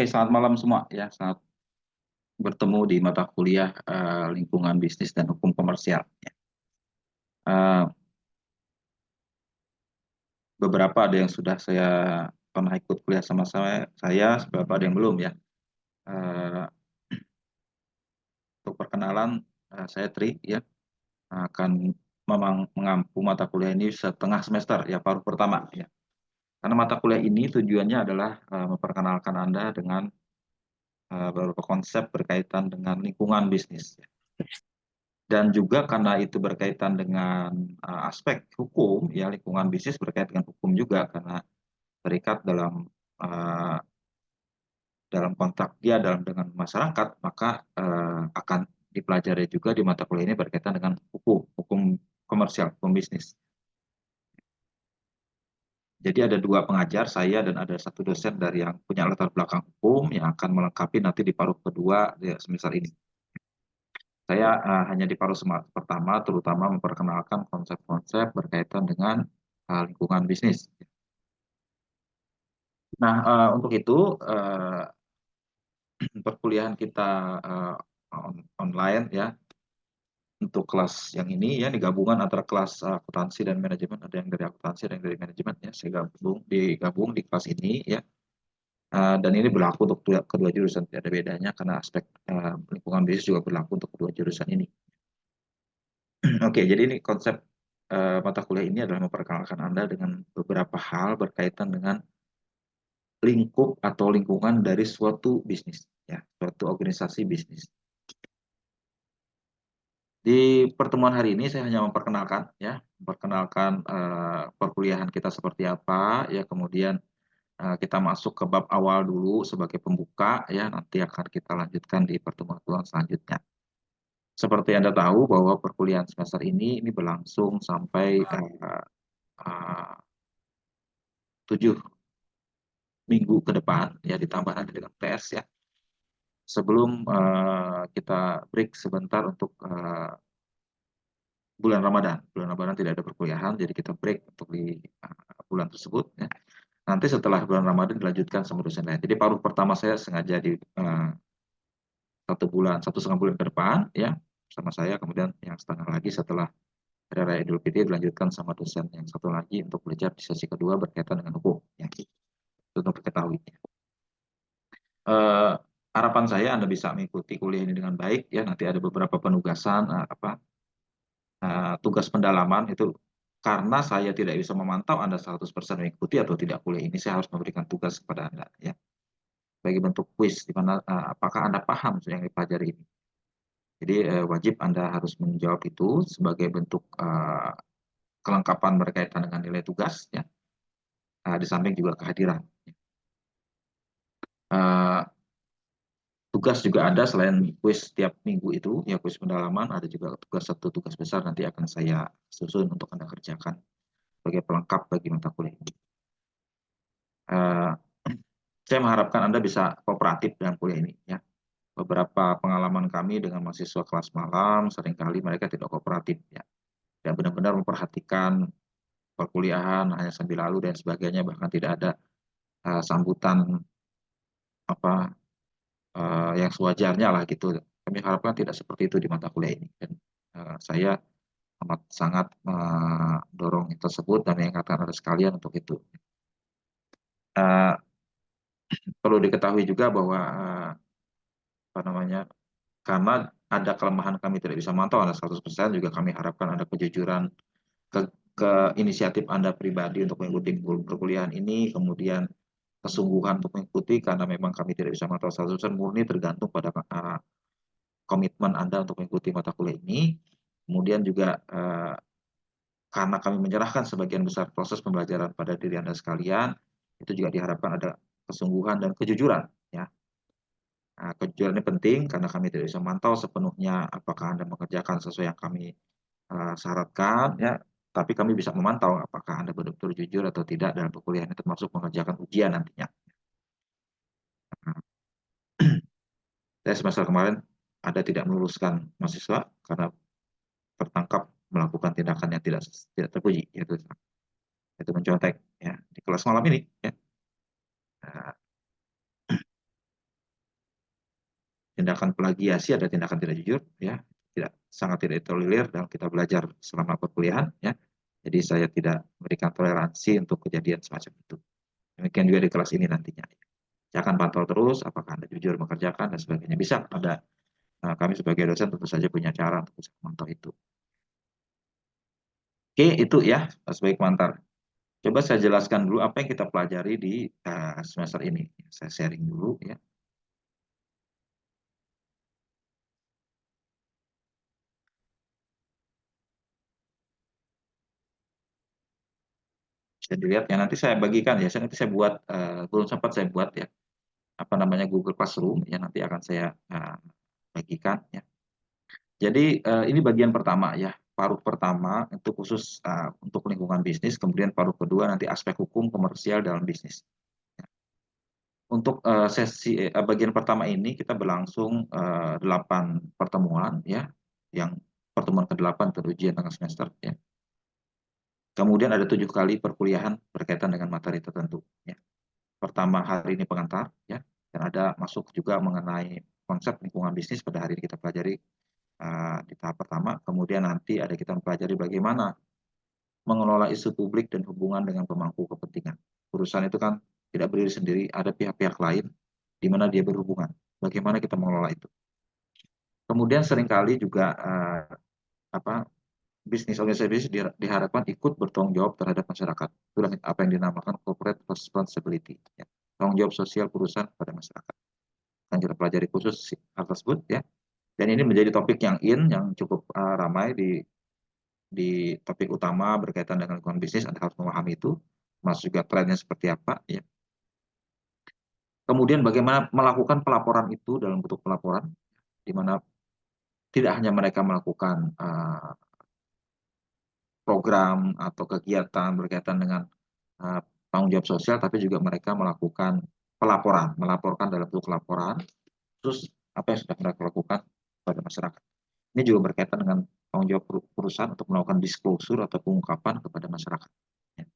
Oke, selamat malam semua ya. Selamat bertemu di mata kuliah lingkungan bisnis dan hukum komersial. Eh, Beberapa ada yang sudah saya pernah ikut kuliah sama beberapa ada yang belum ya. Eh, untuk perkenalan, saya Tri ya, akan memang mengampu mata kuliah ini setengah semester ya, paruh pertama ya. Karena mata kuliah ini tujuannya adalah memperkenalkan Anda dengan beberapa konsep berkaitan dengan lingkungan bisnis. Dan juga karena itu berkaitan dengan aspek hukum, ya lingkungan bisnis berkaitan dengan hukum juga karena terikat uh, dalam kontrak dia dengan masyarakat, maka akan dipelajari juga di mata kuliah ini berkaitan dengan hukum komersial, hukum bisnis. Jadi ada dua pengajar, saya dan ada satu dosen dari yang punya latar belakang hukum yang akan melengkapi nanti di paruh kedua di semester ini. Saya hanya di paruh pertama, terutama memperkenalkan konsep-konsep berkaitan dengan lingkungan bisnis. Nah, untuk itu perkuliahan kita online ya, untuk kelas yang ini ya, digabungan antara kelas akuntansi dan manajemen, ada yang dari akuntansi, ada yang dari manajemen ya, saya digabung di kelas ini ya. Dan ini berlaku untuk kedua jurusan, tidak ada bedanya karena aspek lingkungan bisnis juga berlaku untuk kedua jurusan ini. Oke, jadi ini konsep mata kuliah ini adalah memperkenalkan Anda dengan beberapa hal berkaitan dengan lingkup atau lingkungan dari suatu bisnis, ya, suatu organisasi bisnis. Di pertemuan hari ini saya hanya memperkenalkan, ya, memperkenalkan perkuliahan kita seperti apa, ya, kemudian kita masuk ke bab awal dulu sebagai pembuka, ya, nanti akan kita lanjutkan di pertemuan selanjutnya. Seperti Anda tahu bahwa perkuliahan semester ini berlangsung sampai 7 minggu ke depan ya, ditambah nanti dengan tes ya. Sebelum kita break sebentar untuk bulan Ramadan. Bulan Ramadan tidak ada perkuliahan, jadi kita break untuk di bulan tersebut ya. Nanti setelah bulan Ramadan dilanjutkan sama dosen lain. Jadi paruh pertama saya sengaja di 1,5 bulan ke depan ya sama saya, kemudian yang setengah lagi setelah Hari Raya Idul Fitri dilanjutkan sama dosen yang satu lagi untuk belajar di sesi kedua berkaitan dengan hukum. Ya, itu untuk diketahui. Eh, Harapan saya Anda bisa mengikuti kuliah ini dengan baik ya. Nanti ada beberapa penugasan tugas pendalaman itu, karena saya tidak bisa memantau Anda 100% mengikuti atau tidak kuliah ini, saya harus memberikan tugas kepada Anda ya. Bagi bentuk kuis di mana apakah Anda paham yang dipelajari ini. Jadi wajib Anda harus menjawab itu sebagai bentuk kelengkapan berkaitan dengan nilai tugas ya. Di samping juga kehadiran. Tugas juga ada selain kuis tiap minggu itu, ya kuis pendalaman, ada juga satu tugas besar nanti akan saya susun untuk Anda kerjakan sebagai pelengkap bagi mata kuliah ini. Saya mengharapkan Anda bisa kooperatif dengan kuliah ini ya. Beberapa pengalaman kami dengan mahasiswa kelas malam, seringkali mereka tidak kooperatif ya. Dan benar-benar memperhatikan perkuliahan hanya sambil lalu dan sebagainya, bahkan tidak ada sambutan apa yang sewajarnya lah gitu. Kami harapkan tidak seperti itu di mata kuliah ini. Dan saya amat sangat mendorong tersebut dan mengingatkan Anda sekalian untuk itu. Perlu diketahui juga bahwa karena ada kelemahan kami tidak bisa memantau Anda 100%, juga kami harapkan ada kejujuran ke inisiatif Anda pribadi untuk mengikuti perkuliahan ini, kemudian kesungguhan untuk mengikuti, karena memang kami tidak bisa memantau 100%, murni tergantung pada komitmen Anda untuk mengikuti mata kuliah ini. Kemudian juga karena kami menyerahkan sebagian besar proses pembelajaran pada diri Anda sekalian, itu juga diharapkan ada kesungguhan dan kejujuran ya. Kejujuran ini penting karena kami tidak bisa memantau sepenuhnya apakah Anda mengerjakan sesuai yang kami syaratkan ya, tapi kami bisa memantau apakah Anda betul-betul jujur atau tidak dalam perkuliahan, termasuk mengerjakan ujian nantinya. Saya semester kemarin ada tidak meluluskan mahasiswa karena tertangkap melakukan tindakan yang tidak terpuji, yaitu mencontek ya di kelas malam ini ya. tindakan plagiasi, ada tindakan tidak jujur, ya, sangat tidak tolerir dalam kita belajar selama perkuliahan, ya. Jadi saya tidak memberikan toleransi untuk kejadian semacam itu. Demikian juga di kelas ini nantinya. Saya akan pantau terus apakah Anda jujur mengerjakan dan sebagainya. Bisa ada kami sebagai dosen tentu saja punya cara untuk bisa memantau itu. Oke, itu ya sebagai komentar. Coba saya jelaskan dulu apa yang kita pelajari di semester ini. Saya sharing dulu ya. Bisa dilihat ya, nanti saya bagikan ya. Nanti saya buat, belum sempat saya buat ya, apa namanya, Google Classroom ya, nanti akan saya bagikan ya. Jadi ini bagian pertama ya, paruh pertama itu khusus untuk lingkungan bisnis, kemudian paruh kedua nanti aspek hukum komersial dalam bisnis. Untuk sesi bagian pertama ini kita berlangsung 8 pertemuan ya, yang pertemuan ke-8 terujian tengah semester ya. Kemudian ada 7 kali perkuliahan berkaitan dengan materi tertentu ya. Pertama hari ini pengantar ya, dan ada masuk juga mengenai konsep lingkungan bisnis pada hari ini kita pelajari di tahap pertama. Kemudian nanti ada kita mempelajari bagaimana mengelola isu publik dan hubungan dengan pemangku kepentingan. Perusahaan itu kan tidak berdiri sendiri, ada pihak-pihak lain di mana dia berhubungan. Bagaimana kita mengelola itu. Kemudian seringkali juga bisnis organisasi diharapkan ikut bertanggung jawab terhadap masyarakat. Itulah apa yang dinamakan corporate responsibility. Ya. Tanggung jawab sosial perusahaan pada masyarakat. Yang kita pelajari khusus hal tersebut ya. Dan ini menjadi topik yang yang cukup ramai di topik utama berkaitan dengan lingkungan bisnis. Anda harus memahami itu, masuk juga trennya seperti apa ya. Kemudian bagaimana melakukan pelaporan itu dalam bentuk pelaporan, di mana tidak hanya mereka melakukan program atau kegiatan berkaitan dengan tanggung jawab sosial, tapi juga mereka melakukan melaporkan dalam bentuk laporan, terus apa yang sudah mereka lakukan pada masyarakat. Ini juga berkaitan dengan tanggung jawab perusahaan untuk melakukan disclosure atau pengungkapan kepada masyarakat. Ya.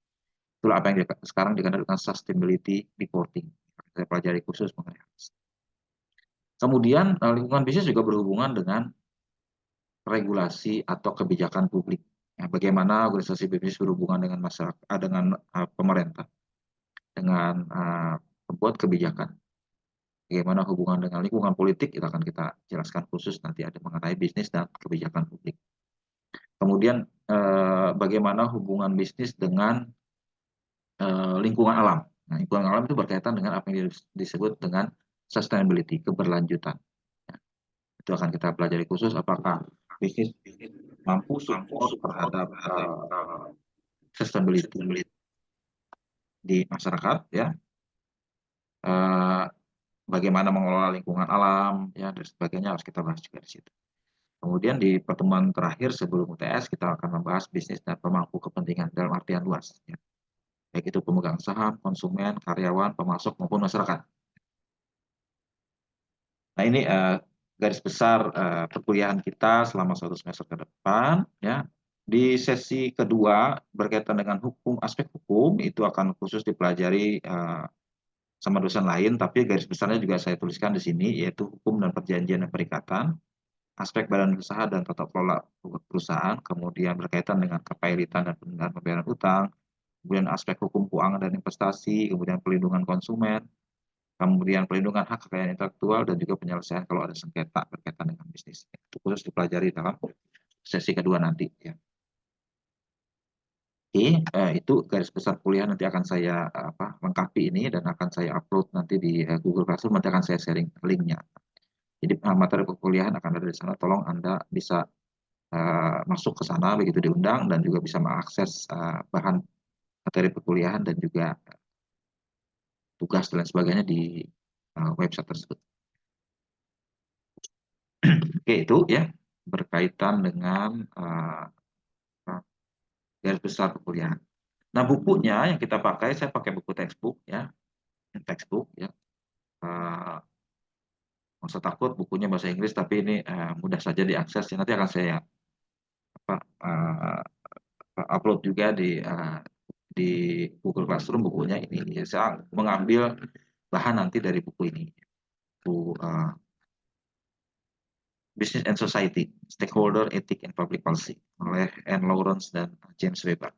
Itulah apa yang sekarang dikenal dengan sustainability reporting. Saya pelajari khusus mengenai hal ini. Kemudian lingkungan bisnis juga berhubungan dengan regulasi atau kebijakan publik. Ya, bagaimana organisasi bisnis berhubungan dengan masyarakat, dengan pemerintah, dengan pembuat kebijakan. Bagaimana hubungan dengan lingkungan politik, itu akan kita jelaskan khusus nanti ada mengenai bisnis dan kebijakan publik. Kemudian bagaimana hubungan bisnis dengan lingkungan alam. Nah, lingkungan alam itu berkaitan dengan apa yang disebut dengan sustainability, keberlanjutan. Ya, itu akan kita pelajari khusus apakah bisnis mampu support terhadap sustainability di masyarakat ya. Bagaimana mengelola lingkungan alam ya dan sebagainya harus kita bahas juga di situ. Kemudian di pertemuan terakhir sebelum UTS kita akan membahas bisnis dan pemangku kepentingan dalam artian luas ya. Baik itu pemegang saham, konsumen, karyawan, pemasok maupun masyarakat. Nah, ini garis besar perkuliahan kita selama 1 semester ke depan ya. Di sesi kedua berkaitan dengan hukum, aspek hukum itu akan khusus dipelajari sama dosen lain, tapi garis besarnya juga saya tuliskan di sini, yaitu hukum dan perjanjian dan perikatan, aspek badan usaha dan tata kelola perusahaan, kemudian berkaitan dengan kepailitan dan penundaan pembayaran utang, kemudian aspek hukum keuangan dan investasi, kemudian pelindungan konsumen, kemudian pelindungan hak kekayaan intelektual, dan juga penyelesaian kalau ada sengketa berkaitan dengan bisnis. Itu khusus dipelajari dalam sesi kedua nanti. Ya. Oke, itu garis besar kuliah nanti akan saya lengkapi ini dan akan saya upload nanti di Google Classroom, nanti akan saya sharing linknya. Jadi materi perkuliahan akan ada di sana, tolong Anda bisa masuk ke sana begitu diundang dan juga bisa mengakses bahan materi perkuliahan dan juga tugas dan lain sebagainya di website tersebut. Oke, itu ya berkaitan dengan garis besar perkuliahan. Nah, bukunya yang kita pakai, saya pakai buku textbook ya, ya. Nggak usah takut bukunya bahasa Inggris, tapi ini mudah saja diakses. Nanti akan saya upload juga di Google Classroom bukunya ini. Saya mengambil bahan nanti dari buku ini. Buku Business and Society, Stakeholder Ethics and Public Policy oleh Anne Lawrence dan James Weber.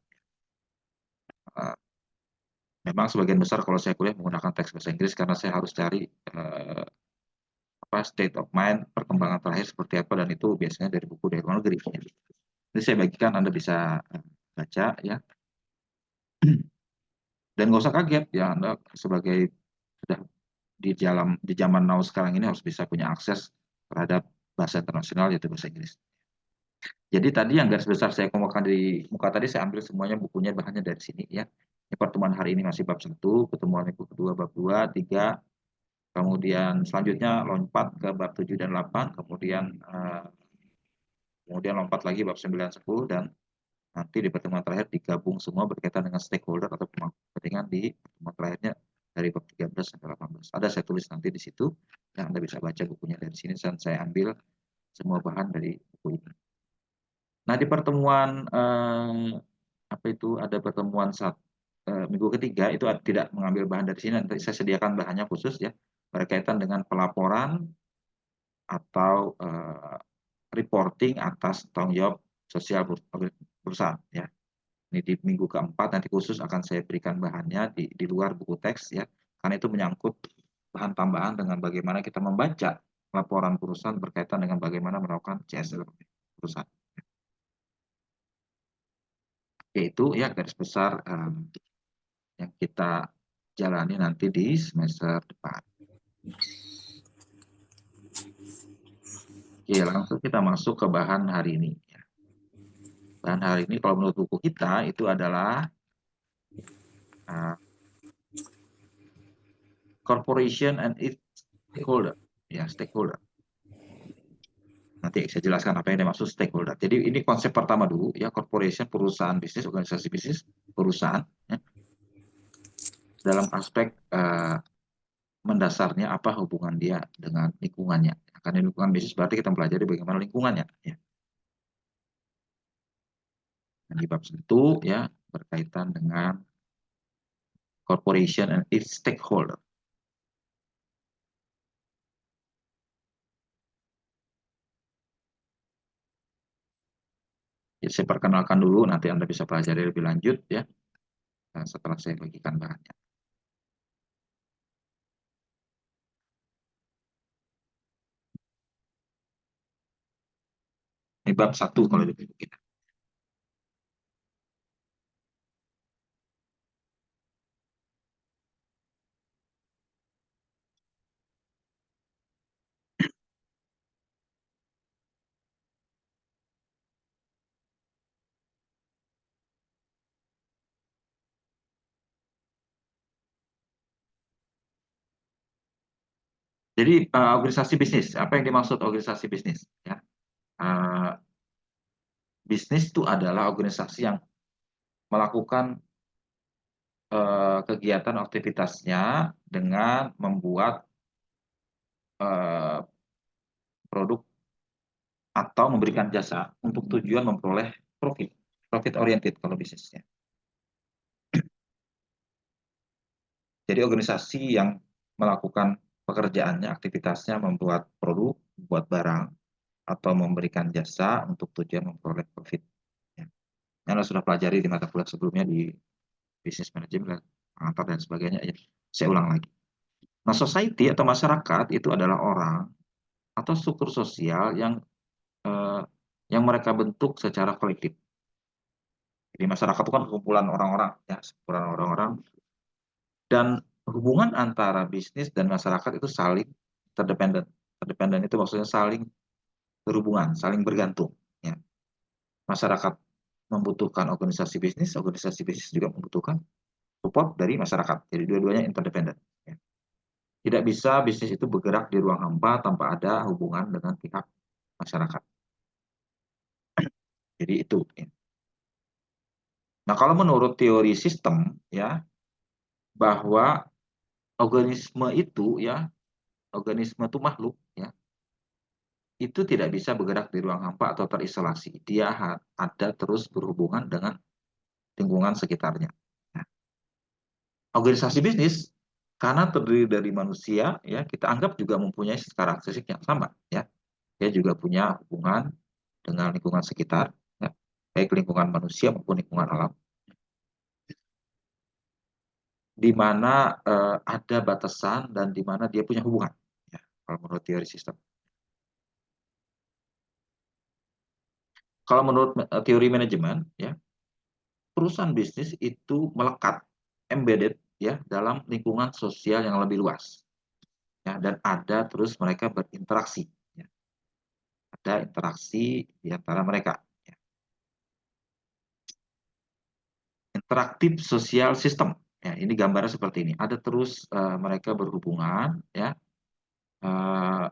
Memang sebagian besar kalau saya kuliah menggunakan teks bahasa Inggris karena saya harus cari state of mind, perkembangan terakhir seperti apa, dan itu biasanya dari buku dari luar negeri. Jadi saya bagikan, Anda bisa baca ya. Dan nggak usah kaget ya, Anda sebagai sudah di zaman now sekarang ini harus bisa punya akses terhadap bahasa internasional, yaitu bahasa Inggris. Jadi tadi yang garis besar saya kemukakan di muka tadi, saya ambil semuanya bukunya, bahannya dari sini ya. Pertemuan hari ini masih bab 1, pertemuan minggu kedua bab 2, 3, kemudian selanjutnya lompat ke bab 7 dan 8, kemudian lompat lagi bab 9, 10, dan nanti di pertemuan terakhir digabung semua berkaitan dengan stakeholder atau pemangku kepentingan di pertemuan terakhirnya dari bab 13 sampai 18. Ada saya tulis nanti di situ, dan Anda bisa baca bukunya dari sini, dan saya ambil semua bahan dari buku ini. Nah, di pertemuan ada pertemuan minggu ketiga itu tidak mengambil bahan dari sini, nanti saya sediakan bahannya khusus ya, berkaitan dengan pelaporan atau reporting atas tanggung jawab sosial perusahaan ya. Ini di minggu keempat nanti khusus akan saya berikan bahannya di luar buku teks ya, karena itu menyangkut bahan tambahan dengan bagaimana kita membaca laporan perusahaan berkaitan dengan bagaimana melakukan CSR perusahaan. Yaitu ya garis besar yang kita jalani nanti di semester depan. Oke, langsung kita masuk ke bahan hari ini. Bahan hari ini kalau menurut buku kita itu adalah corporation and its stakeholder. Ya, stakeholder. Nanti saya jelaskan apa yang dimaksud stakeholder. Jadi ini konsep pertama dulu ya, corporation, perusahaan bisnis, organisasi bisnis, perusahaan. Ya. Dalam aspek mendasarnya apa hubungan dia dengan lingkungannya. Karena lingkungan bisnis berarti kita pelajari bagaimana lingkungannya. Ya. Nah, di bab 1 ya berkaitan dengan corporation and its stakeholder. Jadi saya perkenalkan dulu, nanti Anda bisa pelajari lebih lanjut ya setelah saya bagikan bahannya. Ini bab 1 kalau di buku kita. Jadi organisasi bisnis, apa yang dimaksud organisasi bisnis? Ya, bisnis itu adalah organisasi yang melakukan kegiatan aktivitasnya dengan membuat produk atau memberikan jasa untuk tujuan memperoleh profit oriented kalau bisnisnya. Jadi organisasi yang melakukan pekerjaannya, aktivitasnya membuat produk, membuat barang, atau memberikan jasa untuk tujuan memperoleh profit. Ya. Anda sudah pelajari di mata kuliah sebelumnya di bisnis manajemen, pengantar dan sebagainya. Ya. Saya ulang lagi. Nah, society atau masyarakat itu adalah orang atau struktur sosial yang mereka bentuk secara kolektif. Jadi masyarakat itu kan kumpulan orang-orang, ya, kumpulan orang-orang. Dan hubungan antara bisnis dan masyarakat itu saling interdependen. Interdependen itu maksudnya saling berhubungan, saling bergantung. Ya. Masyarakat membutuhkan organisasi bisnis juga membutuhkan support dari masyarakat. Jadi dua-duanya interdependen. Ya. Tidak bisa bisnis itu bergerak di ruang hampa tanpa ada hubungan dengan pihak masyarakat. Jadi itu. Ya. Nah, kalau menurut teori sistem, ya, bahwa organisme itu makhluk, ya, itu tidak bisa bergerak di ruang hampa atau terisolasi. Dia ada terus berhubungan dengan lingkungan sekitarnya. Nah, organisasi bisnis karena terdiri dari manusia, ya, kita anggap juga mempunyai karakteristik yang sama, ya. dia juga punya hubungan dengan lingkungan sekitar, ya, baik lingkungan manusia maupun lingkungan alam, di mana ada batasan dan di mana dia punya hubungan. Ya, kalau menurut teori sistem. Kalau menurut teori manajemen, ya, perusahaan bisnis itu melekat, embedded, ya, dalam lingkungan sosial yang lebih luas, ya, dan ada terus mereka berinteraksi, ya, ada interaksi di antara mereka. Ya. Interaktif sosial system. Ya, ini gambarnya seperti ini. Ada terus mereka berhubungan, ya, uh,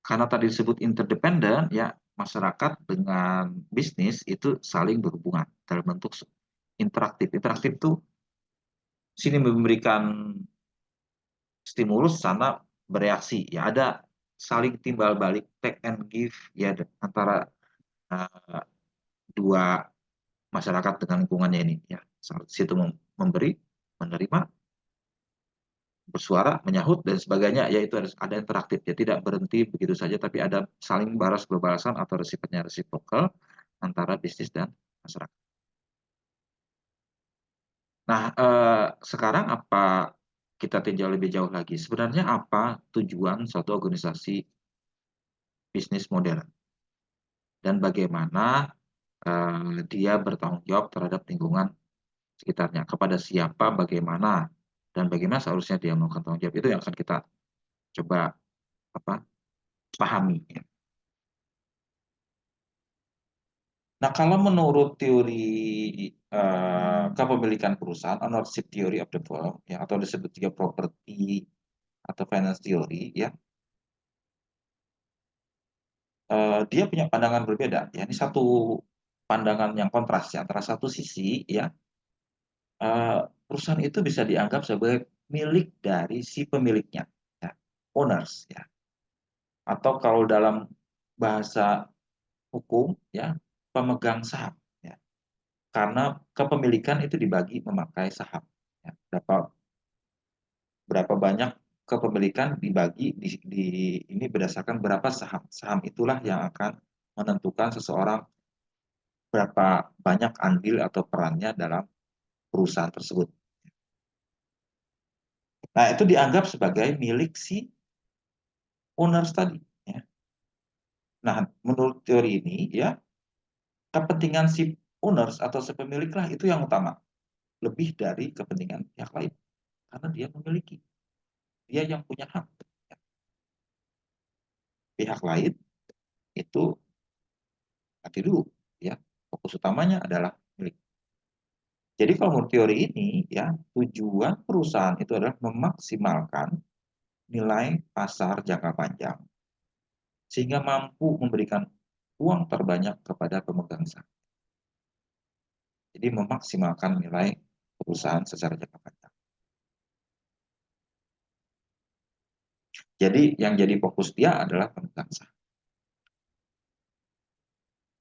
karena tadi disebut interdependen, ya, masyarakat dengan bisnis itu saling berhubungan dalam bentuk interaktif. Interaktif itu sini memberikan stimulus, sana bereaksi. Ya, ada saling timbal balik, take and give, ya, antara uh, dua masyarakat dengan lingkungannya ini. Ya, situ memberi, menerima, bersuara, menyahut, dan sebagainya, yaitu ada interaktif. Ya, tidak berhenti begitu saja, tapi ada saling balas berbalasan atau sifatnya reciprocal antara bisnis dan masyarakat. Nah, sekarang apa kita tinjau lebih jauh lagi? Sebenarnya apa tujuan suatu organisasi bisnis modern dan bagaimana dia bertanggung jawab terhadap lingkungan sekitarnya, kepada siapa, bagaimana, dan bagaimana seharusnya dia melakukan tanggung jawab, itu yang akan kita coba apa pahami. Nah, kalau menurut teori kepemilikan perusahaan, ownership theory of the firm, ya, atau disebut juga property atau finance theory, ya, dia punya pandangan berbeda. Ya, ini satu pandangan yang kontras, ya, antara satu sisi, ya, perusahaan itu bisa dianggap sebagai milik dari si pemiliknya, ya, owners, ya, atau kalau dalam bahasa hukum, ya, pemegang saham, ya, karena kepemilikan itu dibagi memakai saham. Ya, berapa banyak kepemilikan dibagi ini berdasarkan berapa saham. Saham itulah yang akan menentukan seseorang berapa banyak andil atau perannya dalam perusahaan tersebut. Nah, itu dianggap sebagai milik si owners tadi. Ya. Nah, menurut teori ini, ya, kepentingan si owners atau si pemilik lah itu yang utama, lebih dari kepentingan pihak lain, karena dia memiliki, dia yang punya hak. Ya. Pihak lain itu nanti dulu, ya, fokus utamanya adalah milik. Jadi kalau menurut teori ini, ya, tujuan perusahaan itu adalah memaksimalkan nilai pasar jangka panjang sehingga mampu memberikan uang terbanyak kepada pemegang saham. Jadi memaksimalkan nilai perusahaan secara jangka panjang. Jadi yang jadi fokus dia adalah pemegang saham.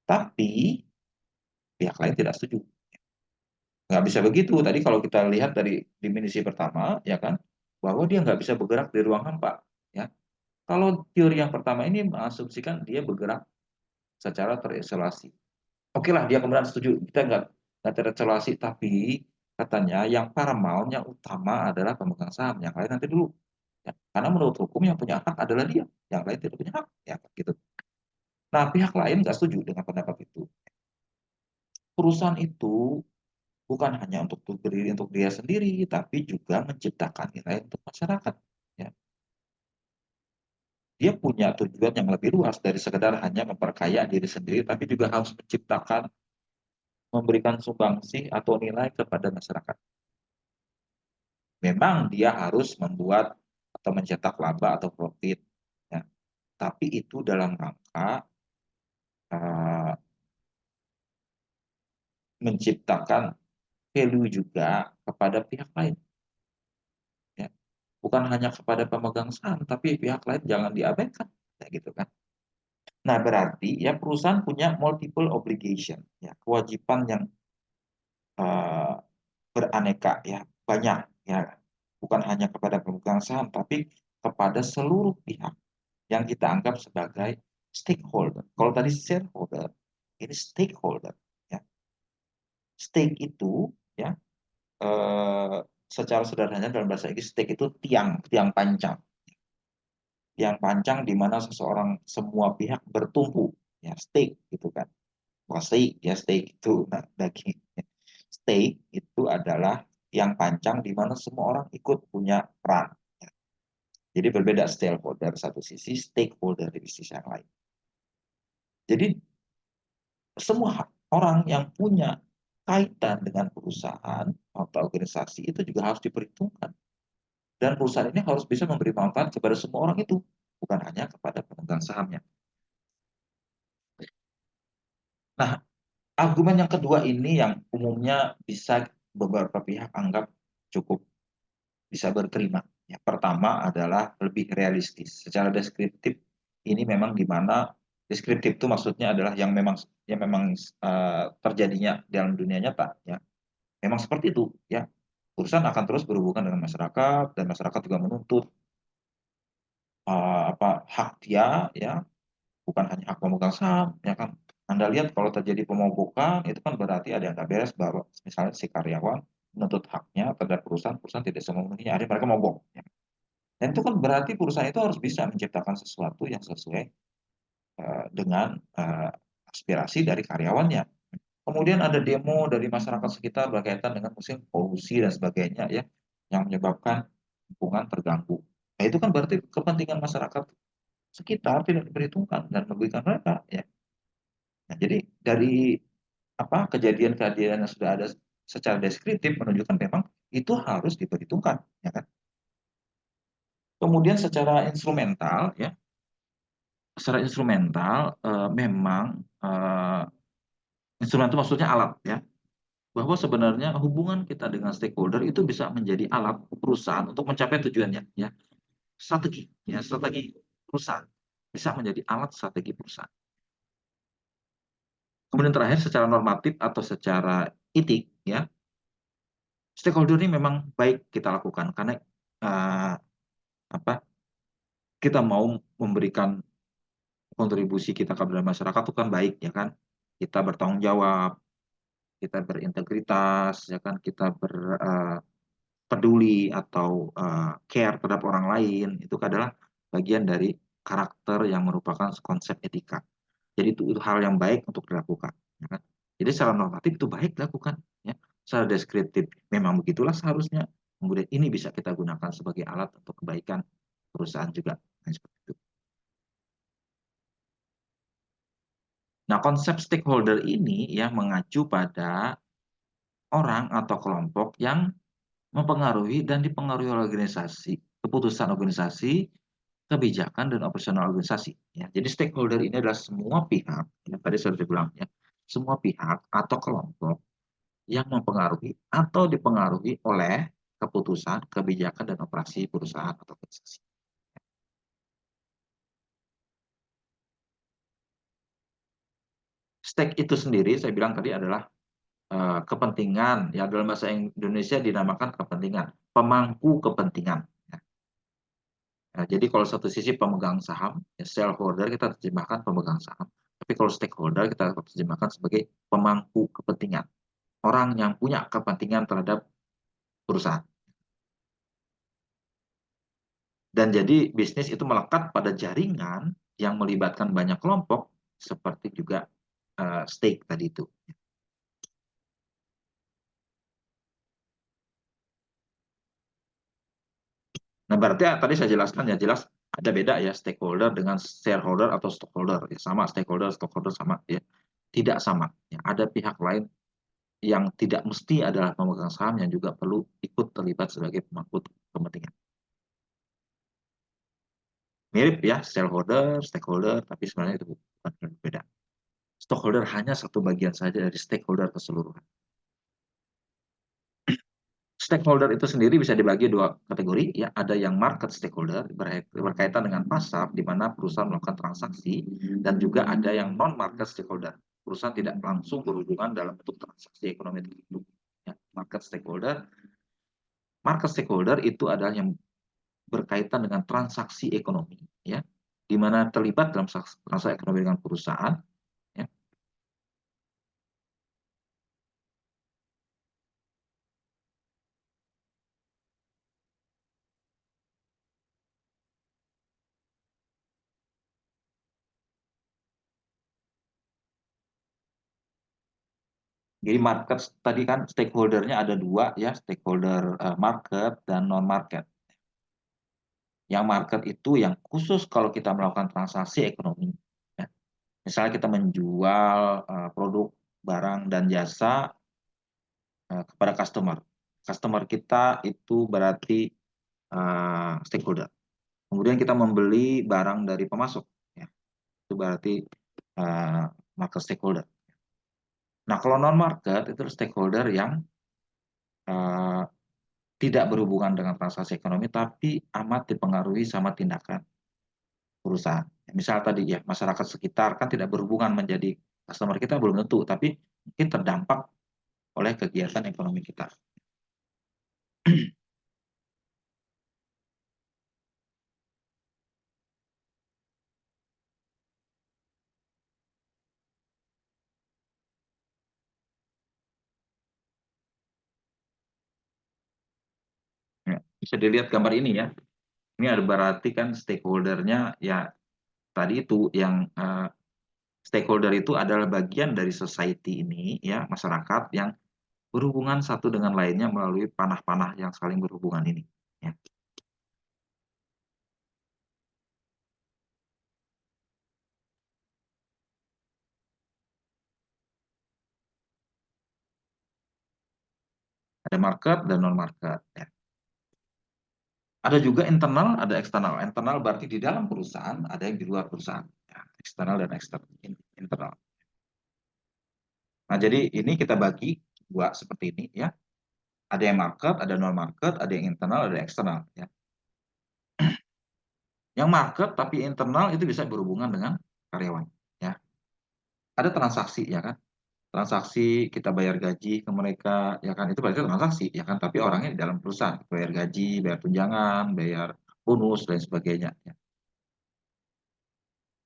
Tapi pihak lain tidak setuju. Nggak bisa begitu. Tadi kalau kita lihat dari definisi pertama, ya kan, bahwa dia nggak bisa bergerak di ruang hampa. Ya. Kalau teori yang pertama ini mengasumsikan dia bergerak secara terisolasi. Oke lah, dia kemudian setuju. Kita nggak terisolasi, tapi katanya yang paramount, yang utama adalah pemegang saham. Yang lain nanti dulu. Ya. Karena menurut hukum yang punya hak adalah dia. Yang lain tidak punya hak. Ya, gitu. Nah, pihak lain nggak setuju dengan pendapat itu. Perusahaan itu bukan hanya untuk berdiri untuk dia sendiri, tapi juga menciptakan nilai untuk masyarakat. Ya. Dia punya tujuan yang lebih luas dari sekedar hanya memperkaya diri sendiri, tapi juga harus menciptakan, memberikan sumbangsi atau nilai kepada masyarakat. Memang dia harus membuat atau mencetak laba atau profit, ya. Tapi itu dalam rangka uh, menciptakan value juga kepada pihak lain. Ya. Bukan hanya kepada pemegang saham, tapi pihak lain jangan diabaikan, ya, gitu kan. Nah, berarti ya perusahaan punya multiple obligation, ya, kewajiban yang uh, beraneka, ya, banyak, ya, bukan hanya kepada pemegang saham, tapi kepada seluruh pihak yang kita anggap sebagai stakeholder. Kalau tadi shareholder, ini stakeholder. Ya. Stake itu ya secara sederhana dalam bahasa Inggris stake itu tiang pancang. Tiang pancang di mana seseorang semua pihak bertumpu. Ya, stake gitu kan. Pasti ya steak itu daging. Steak itu adalah yang panjang di mana semua orang ikut punya peran. Jadi berbeda stakeholder satu sisi, stakeholder di sisi yang lain. Jadi semua orang yang punya kaitan dengan perusahaan atau organisasi itu juga harus diperhitungkan. Dan perusahaan ini harus bisa memberi manfaat kepada semua orang itu, bukan hanya kepada pemegang sahamnya. Nah, argumen yang kedua ini yang umumnya bisa beberapa pihak anggap cukup bisa berterima. Ya, pertama adalah lebih realistis. Secara deskriptif ini memang di mana deskriptif itu maksudnya adalah yang memang terjadinya dalam dunia nyata ya. Memang seperti itu ya. Perusahaan akan terus berhubungan dengan masyarakat dan masyarakat juga menuntut hak dia ya, bukan hanya hak pemegang saham ya kan. Anda lihat kalau terjadi pemogokan itu kan berarti ada yang nggak beres bahwa misalnya si karyawan menuntut haknya terhadap perusahaan tidak memenuhinya, akhirnya mereka mogok. Ya. Dan itu kan berarti perusahaan itu harus bisa menciptakan sesuatu yang sesuai dengan aspirasi dari karyawannya. Kemudian ada demo dari masyarakat sekitar berkaitan dengan musim polusi dan sebagainya ya, yang menyebabkan lingkungan terganggu. Nah itu kan berarti kepentingan masyarakat sekitar tidak diperhitungkan dan merugikan mereka ya. Nah, jadi dari kejadian-kejadian yang sudah ada secara deskriptif menunjukkan memang itu harus diperhitungkan ya kan. Kemudian secara instrumental memang instrumen itu maksudnya alat ya, bahwa sebenarnya hubungan kita dengan stakeholder itu bisa menjadi alat perusahaan untuk mencapai tujuannya ya. Strategi perusahaan bisa menjadi alat strategi perusahaan. Kemudian terakhir secara normatif atau secara etik ya, stakeholder ini memang baik kita lakukan karena uh, apa kita mau memberikan kontribusi kita kepada masyarakat itu kan baik ya kan. Kita bertanggung jawab, kita berintegritas, ya kan, kita peduli atau care terhadap orang lain, itu adalah bagian dari karakter yang merupakan konsep etika. Jadi itu hal yang baik untuk dilakukan. Ya kan? Jadi secara normatif itu baik dilakukan. Ya. Secara deskriptif memang begitulah seharusnya. Kemudian ini bisa kita gunakan sebagai alat untuk kebaikan perusahaan juga. Nah, seperti itu. Nah, konsep stakeholder ini ya mengacu pada orang atau kelompok yang mempengaruhi dan dipengaruhi oleh organisasi, keputusan organisasi, kebijakan dan operasional organisasi. Ya, jadi stakeholder ini adalah semua pihak, yang tadi sudah dibilang ya, semua pihak atau kelompok yang mempengaruhi atau dipengaruhi oleh keputusan, kebijakan dan operasi perusahaan atau organisasi. Stake itu sendiri saya bilang tadi adalah kepentingan, ya dalam bahasa Indonesia dinamakan kepentingan, pemangku kepentingan. Ya. Nah, jadi kalau satu sisi pemegang saham, ya shareholder kita terjemahkan pemegang saham. Tapi kalau stakeholder kita terjemahkan sebagai pemangku kepentingan. Orang yang punya kepentingan terhadap perusahaan. Dan jadi bisnis itu melekat pada jaringan yang melibatkan banyak kelompok seperti juga stake tadi itu. Nah, berarti tadi saya jelaskan ya, jelas ada beda ya stakeholder dengan shareholder atau stockholder. Ya, sama stockholder sama ya. Tidak sama. Ya, ada pihak lain yang tidak mesti adalah pemegang saham yang juga perlu ikut terlibat sebagai pemangku kepentingan. Mirip ya, shareholder, stakeholder, tapi sebenarnya itu bukan berbeda. Stockholder hanya satu bagian saja dari stakeholder keseluruhan. Stakeholder itu sendiri bisa dibagi dua kategori, ya. Ada yang market stakeholder berkaitan dengan pasar di mana perusahaan melakukan transaksi, dan juga ada yang non market stakeholder. Perusahaan tidak langsung berhubungan dalam bentuk transaksi ekonomi tertentu. Ya, market stakeholder itu adalah yang berkaitan dengan transaksi ekonomi, ya. di mana terlibat dalam transaksi ekonomi dengan perusahaan, ya. Jadi market tadi kan stakeholder-nya ada dua ya, stakeholder market dan non market. Yang market itu yang khusus kalau kita melakukan transaksi ekonomi. Ya. Misalnya kita menjual produk, barang dan jasa kepada customer. Customer kita itu berarti stakeholder. Kemudian kita membeli barang dari pemasok, ya. Itu berarti market stakeholder. Nah, kalau non market itu stakeholder yang uh, tidak berhubungan dengan transaksi ekonomi, tapi amat dipengaruhi sama tindakan perusahaan. Misal tadi ya, masyarakat sekitar kan tidak berhubungan menjadi customer kita belum tentu, tapi mungkin terdampak oleh kegiatan ekonomi kita. Ya, bisa dilihat gambar ini ya. Ini ada berarti kan stakeholdernya ya tadi itu yang stakeholder itu adalah bagian dari society ini ya, masyarakat yang berhubungan satu dengan lainnya melalui panah-panah yang saling berhubungan ini. Ya. Ada market dan non market. Ya. Ada juga internal, ada eksternal. Internal berarti di dalam perusahaan, ada yang di luar perusahaan. Ya, eksternal dan internal. Nah, jadi ini kita bagi dua seperti ini ya. Ada yang market, ada non market, ada yang internal, ada yang eksternal. Ya. Yang market tapi internal itu bisa berhubungan dengan karyawan. Ya. Ada transaksi ya kan. Transaksi kita bayar gaji ke mereka ya kan, itu berarti transaksi ya kan, tapi orangnya di dalam perusahaan, bayar gaji, bayar tunjangan, bayar bonus dan sebagainya ya.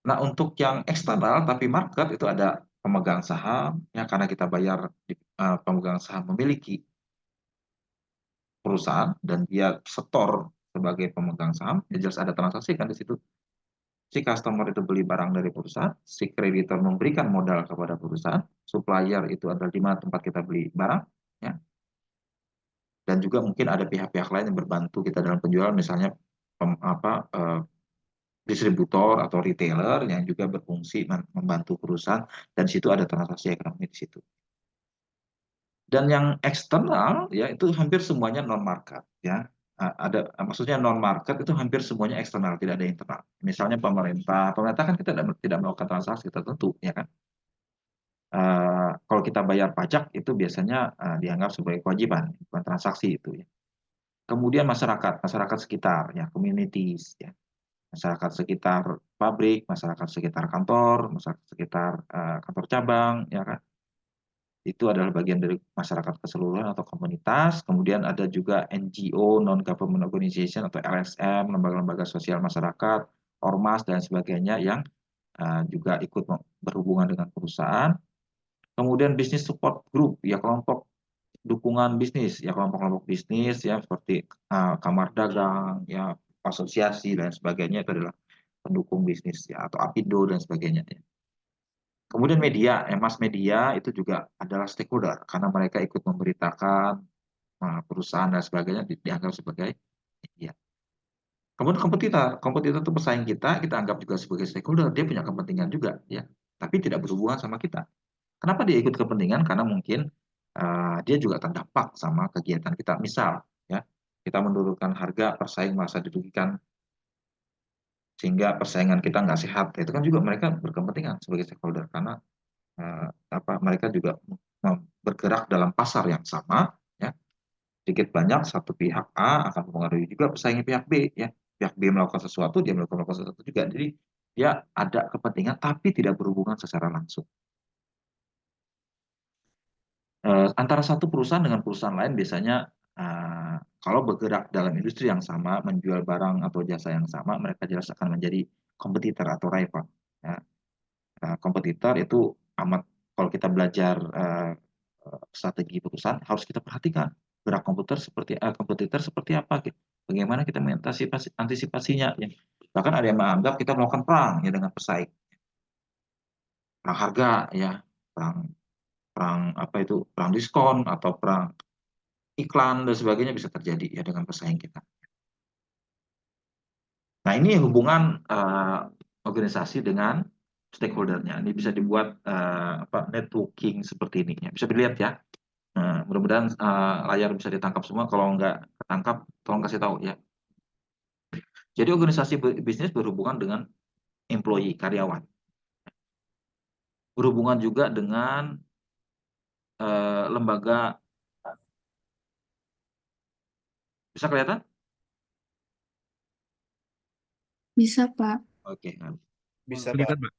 Nah, untuk yang eksternal tapi market itu ada pemegang saham ya, karena kita bayar pemegang saham memiliki perusahaan dan dia setor sebagai pemegang saham, ya jelas ada transaksi kan di situ. Si customer itu beli barang dari perusahaan, si kreditor memberikan modal kepada perusahaan, supplier itu adalah di mana tempat kita beli barang ya. Dan juga mungkin ada pihak-pihak lain yang berbantu kita dalam penjualan, misalnya distributor atau retailer yang juga berfungsi membantu perusahaan, dan situ ada transaksi ekonomi di situ. Dan yang eksternal ya itu hampir semuanya non market ya. Ada maksudnya non market itu hampir semuanya eksternal, tidak ada internal. Misalnya pemerintah kan kita tidak melakukan transaksi tertentu ya kan. Kalau kita bayar pajak itu biasanya dianggap sebagai kewajiban, bukan transaksi itu ya. Kemudian masyarakat sekitar ya, communities ya. Masyarakat sekitar pabrik, masyarakat sekitar kantor, masyarakat sekitar kantor cabang ya kan. Itu adalah bagian dari masyarakat keseluruhan atau komunitas. Kemudian ada juga NGO, non-government organization atau LSM, lembaga-lembaga sosial masyarakat, ormas dan sebagainya yang juga ikut berhubungan dengan perusahaan. Kemudian business support group, ya kelompok dukungan bisnis, ya kelompok-kelompok bisnis ya seperti kamar dagang, ya asosiasi dan sebagainya itu adalah pendukung bisnis ya, atau APindo dan sebagainya ya. Kemudian media, mass media itu juga adalah stakeholder karena mereka ikut memberitakan perusahaan dan sebagainya dianggap sebagai media. Kemudian kompetitor itu pesaing kita anggap juga sebagai stakeholder, dia punya kepentingan juga ya, tapi tidak berhubungan sama kita. Kenapa dia ikut kepentingan? Karena mungkin dia juga terdampak sama kegiatan kita. Misal ya, kita menurunkan harga, persaing merasa dirugikan sehingga persaingan kita nggak sehat. Itu kan juga mereka berkepentingan sebagai stakeholder karena mereka juga bergerak dalam pasar yang sama ya, sedikit banyak satu pihak A akan mempengaruhi juga pesaingnya pihak B ya, pihak B melakukan sesuatu, dia melakukan sesuatu juga, jadi dia ada kepentingan tapi tidak berhubungan secara langsung. Antara satu perusahaan dengan perusahaan lain biasanya kalau bergerak dalam industri yang sama, menjual barang atau jasa yang sama, mereka jelas akan menjadi kompetitor atau rival. Ya. Kompetitor itu amat, kalau kita belajar strategi perusahaan harus kita perhatikan gerak kompetitor seperti apa gitu. Bagaimana kita antisipasinya ya. Bahkan ada yang menganggap kita melakukan perang ya dengan pesaing. Perang harga ya, perang perang apa itu, perang diskon atau perang iklan dan sebagainya bisa terjadi ya dengan pesaing kita. Nah, ini hubungan organisasi dengan stakeholder-nya. Ini bisa dibuat networking seperti ini. Ya. Bisa dilihat ya. Nah, mudah-mudahan layar bisa ditangkap semua. Kalau nggak ketangkap, tolong kasih tahu ya. Jadi organisasi bisnis berhubungan dengan employee, karyawan. Berhubungan juga dengan lembaga. Bisa kelihatan? Bisa, Pak. Oke. Bisa, Kelihatan, Pak. Pak.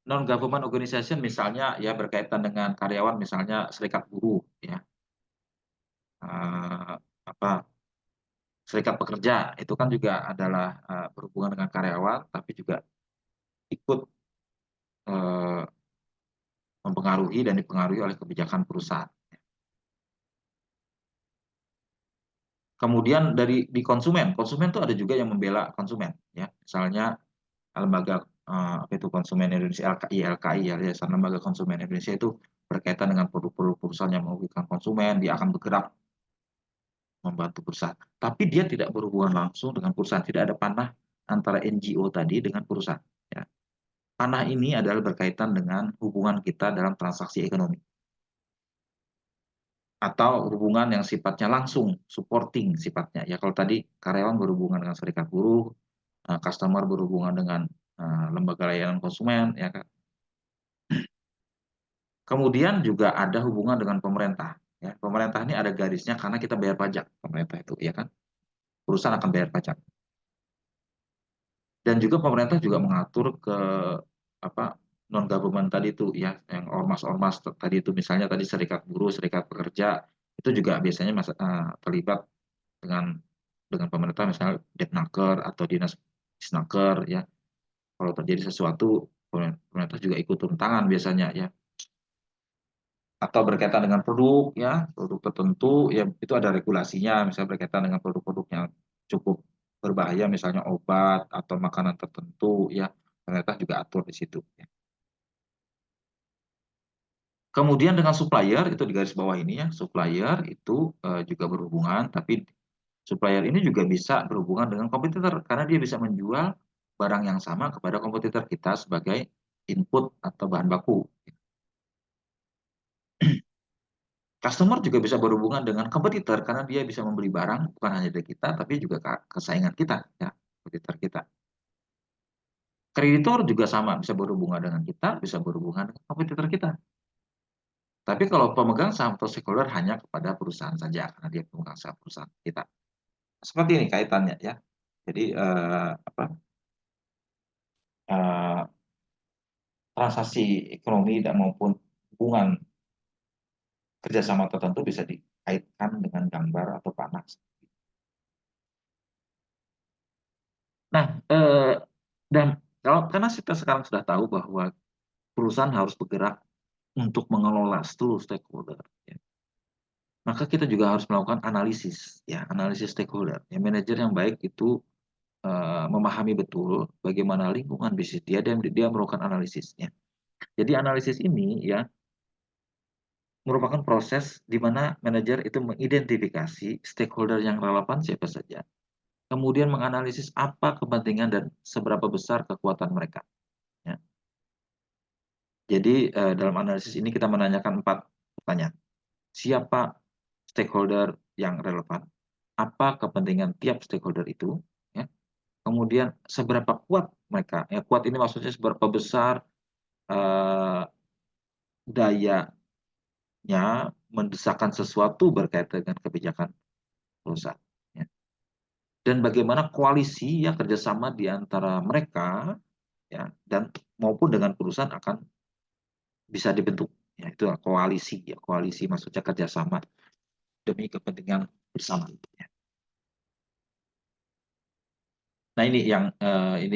Non-government organization misalnya ya berkaitan dengan karyawan, misalnya serikat buruh ya. Apa serikat pekerja itu kan juga adalah berhubungan dengan karyawan, tapi juga ikut mempengaruhi dan dipengaruhi oleh kebijakan perusahaan. Kemudian di konsumen itu ada juga yang membela konsumen, ya. Misalnya lembaga apa itu konsumen Indonesia, LKI ya, Yayasan Lembaga Konsumen Indonesia itu berkaitan dengan produk-produk perusahaan yang merugikan konsumen, dia akan bergerak membantu perusahaan. Tapi dia tidak berhubungan langsung dengan perusahaan, tidak ada panah antara NGO tadi dengan perusahaan. Ya. Panah ini adalah berkaitan dengan hubungan kita dalam transaksi ekonomi. Atau hubungan yang sifatnya langsung, supporting sifatnya. Ya kalau tadi karyawan berhubungan dengan serikat buruh, customer berhubungan dengan lembaga layanan konsumen, ya kan. Kemudian juga ada hubungan dengan pemerintah. Ya, pemerintah ini ada garisnya karena kita bayar pajak, pemerintah itu, ya kan. Perusahaan akan bayar pajak. Dan juga pemerintah juga mengatur ke apa non government tadi itu ya, yang ormas-ormas tadi itu, misalnya tadi serikat buruh, serikat pekerja itu juga biasanya terlibat dengan pemerintah, misalnya Depnaker atau dinas Disnaker ya. Kalau terjadi sesuatu pemerintah juga ikut turun tangan biasanya ya. Atau berkaitan dengan produk ya, produk tertentu ya itu ada regulasinya, misalnya berkaitan dengan produk-produk yang cukup berbahaya, misalnya obat atau makanan tertentu ya, pemerintah juga atur di situ ya. Kemudian dengan supplier itu di garis bawah ini ya, supplier itu juga berhubungan, tapi supplier ini juga bisa berhubungan dengan kompetitor karena dia bisa menjual barang yang sama kepada kompetitor kita sebagai input atau bahan baku. Customer juga bisa berhubungan dengan kompetitor karena dia bisa membeli barang bukan hanya dari kita tapi juga kesaingan kita ya, kompetitor kita. Kreditor juga sama, bisa berhubungan dengan kita, bisa berhubungan dengan kompetitor kita. Tapi kalau pemegang saham atau stakeholder hanya kepada perusahaan saja karena dia pemegang saham perusahaan kita. Seperti ini kaitannya ya. Jadi transaksi ekonomi dan maupun hubungan kerjasama tertentu bisa dikaitkan dengan gambar atau panah. Nah, dan karena kita sekarang sudah tahu bahwa perusahaan harus bergerak untuk mengelola seluruh stakeholder, ya. Maka kita juga harus melakukan analisis, ya, analisis stakeholder. Ya, manajer yang baik itu memahami betul bagaimana lingkungan bisnis dia dan dia melakukan analisisnya. Jadi analisis ini ya merupakan proses di mana manajer itu mengidentifikasi stakeholder yang relevan siapa saja, kemudian menganalisis apa kepentingan dan seberapa besar kekuatan mereka. Ya. Jadi dalam analisis ini kita menanyakan 4 pertanyaan. Siapa stakeholder yang relevan? Apa kepentingan tiap stakeholder itu? Ya. Kemudian seberapa kuat mereka? Ya, kuat ini maksudnya seberapa besar dayanya mendesakkan sesuatu berkaitan dengan kebijakan perusahaan. Ya. Dan bagaimana koalisi ya kerjasama di antara mereka ya dan maupun dengan perusahaan akan bisa dibentuk. Ya, itu koalisi ya, koalisi maksudnya kerjasama demi kepentingan bersama. Ya. Nah ini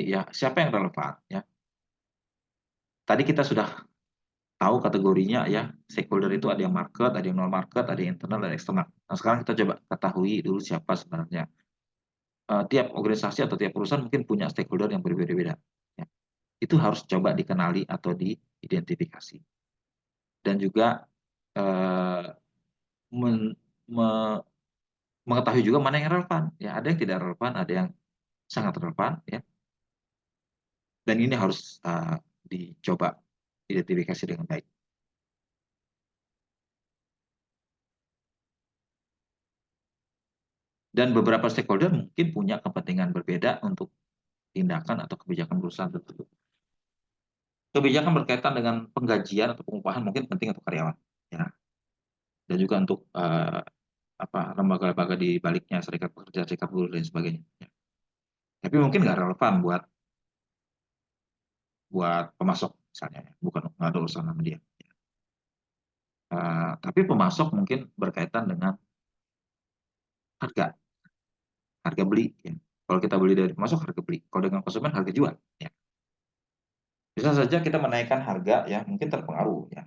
ya siapa yang relevan ya. Tadi kita sudah tahu kategorinya ya, stakeholder itu ada yang market, ada yang non market, ada yang internal dan eksternal. Nah, sekarang kita coba ketahui dulu siapa sebenarnya. Tiap organisasi atau tiap perusahaan mungkin punya stakeholder yang berbeda-beda. Ya. Itu harus coba dikenali atau diidentifikasi. Dan juga eh, men, me, mengetahui juga mana yang relevan. Ya, ada yang tidak relevan, ada yang sangat relevan. Ya. Dan ini harus dicoba identifikasi dengan baik. Dan beberapa stakeholder mungkin punya kepentingan berbeda untuk tindakan atau kebijakan perusahaan tertentu. Kebijakan berkaitan dengan penggajian atau pengupahan mungkin penting untuk karyawan, ya. Dan juga untuk lembaga-lembaga di baliknya, serikat pekerja, serikat buruh dan sebagainya. Ya. Tapi mungkin nggak relevan buat buat pemasok misalnya, ya. Bukan nggak ada urusan sama dia. Tapi pemasok mungkin berkaitan dengan harga, harga beli. Ya. Kalau kita beli dari pemasok harga beli, kalau dengan konsumen harga jual. Ya. Bisa saja kita menaikkan harga, ya mungkin terpengaruh ya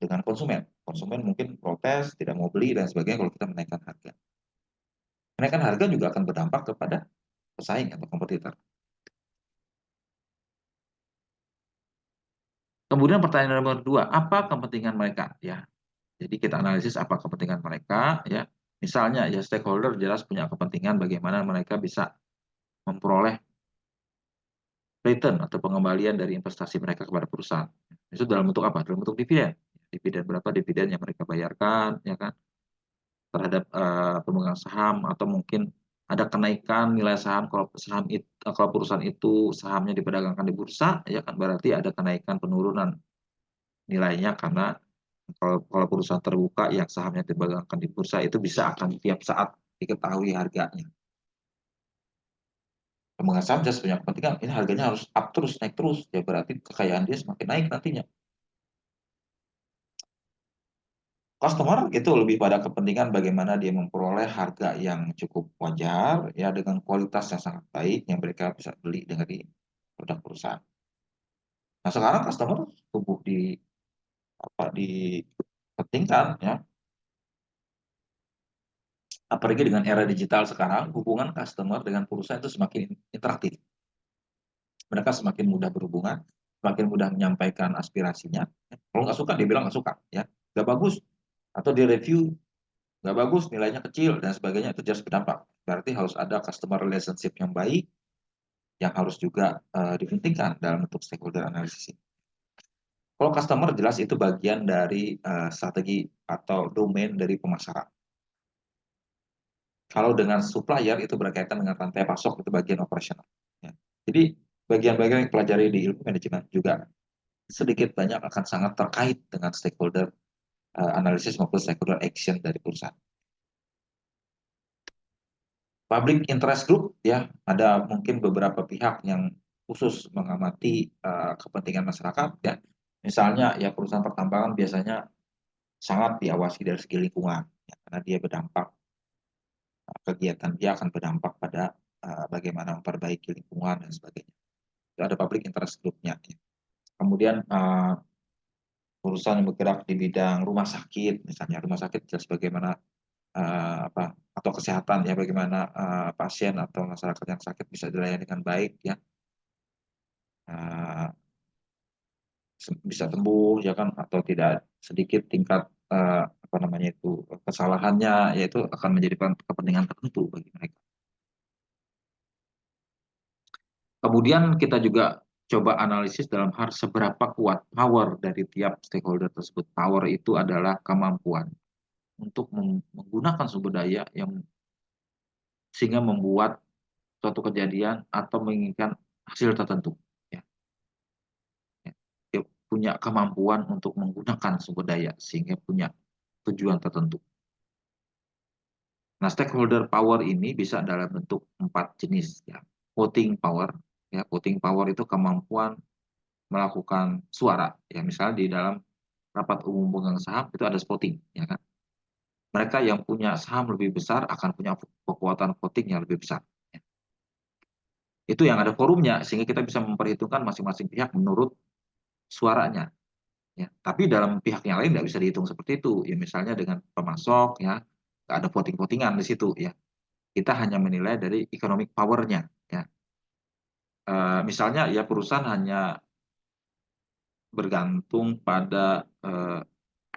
dengan konsumen. Konsumen mungkin protes, tidak mau beli dan sebagainya kalau kita menaikkan harga. Menaikkan harga juga akan berdampak kepada pesaing atau kompetitor. Kemudian pertanyaan nomor dua, apa kepentingan mereka? Ya, jadi kita analisis apa kepentingan mereka. Ya, misalnya ya stakeholder jelas punya kepentingan bagaimana mereka bisa memperoleh return atau pengembalian dari investasi mereka kepada perusahaan. Itu dalam bentuk apa? Dalam bentuk dividen. Dividen berapa dividen yang mereka bayarkan, ya kan? Terhadap pemegang saham atau mungkin ada kenaikan nilai saham kalau perusahaan itu sahamnya diperdagangkan di bursa ya kan berarti ada kenaikan penurunan nilainya karena kalau perusahaan terbuka yang sahamnya diperdagangkan di bursa itu bisa akan tiap saat diketahui harganya. Pemegang saham jelas punya kepentingan ini harganya harus up terus naik terus ya berarti kekayaan dia semakin naik nantinya. Customer itu lebih pada kepentingan bagaimana dia memperoleh harga yang cukup wajar ya dengan kualitas yang sangat baik yang mereka bisa beli dari produk perusahaan. Nah sekarang customer tumbuh dipentingkan ya apalagi dengan era digital sekarang hubungan customer dengan perusahaan itu semakin interaktif. Mereka semakin mudah berhubungan, semakin mudah menyampaikan aspirasinya. Kalau nggak suka dia bilang nggak suka ya nggak bagus atau dia review nggak bagus, nilainya kecil, dan sebagainya, itu jelas berdampak. Berarti harus ada customer relationship yang baik, yang harus juga dipentingkan dalam bentuk stakeholder analysis. Kalau customer jelas itu bagian dari strategi atau domain dari pemasaran. Kalau dengan supplier itu berkaitan dengan rantai pasok, itu bagian operasional. Ya. Jadi bagian-bagian yang pelajari di ilmu manajemen juga sedikit banyak akan sangat terkait dengan stakeholder analisis maupun stakeholder action dari perusahaan. Public interest group ya ada mungkin beberapa pihak yang khusus mengamati kepentingan masyarakat ya misalnya ya perusahaan pertambangan biasanya sangat diawasi dari segi lingkungan ya, karena dia berdampak kegiatan dia akan berdampak pada bagaimana memperbaiki lingkungan dan sebagainya itu ada public interest groupnya ya. Kemudian perusahaan yang bergerak di bidang rumah sakit misalnya rumah sakit jelas bagaimana atau kesehatan ya bagaimana pasien atau masyarakat yang sakit bisa dilayani dengan baik ya uh, bisa sembuh ya kan atau tidak sedikit tingkat apa namanya itu kesalahannya yaitu akan menjadi kepentingan tertentu bagi mereka. Kemudian kita juga coba analisis dalam hal seberapa kuat power dari tiap stakeholder tersebut. Power itu adalah kemampuan untuk menggunakan sumber daya yang sehingga membuat suatu kejadian atau menginginkan hasil tertentu. Ya. Dia punya kemampuan untuk menggunakan sumber daya sehingga punya tujuan tertentu. Nah, stakeholder power ini bisa dalam bentuk 4 jenis. Ya. Voting power, ya, voting power itu kemampuan melakukan suara. Ya, misalnya di dalam rapat umum pemegang saham itu ada voting, ya kan? Mereka yang punya saham lebih besar akan punya kekuatan voting yang lebih besar. Ya. Itu yang ada forumnya, sehingga kita bisa memperhitungkan masing-masing pihak menurut suaranya. Ya. Tapi dalam pihak yang lain nggak bisa dihitung seperti itu. Ya, misalnya dengan pemasok, ya, nggak ada voting-votingan di situ. Ya. Kita hanya menilai dari economic power-nya. Ya. Misalnya ya perusahaan hanya bergantung pada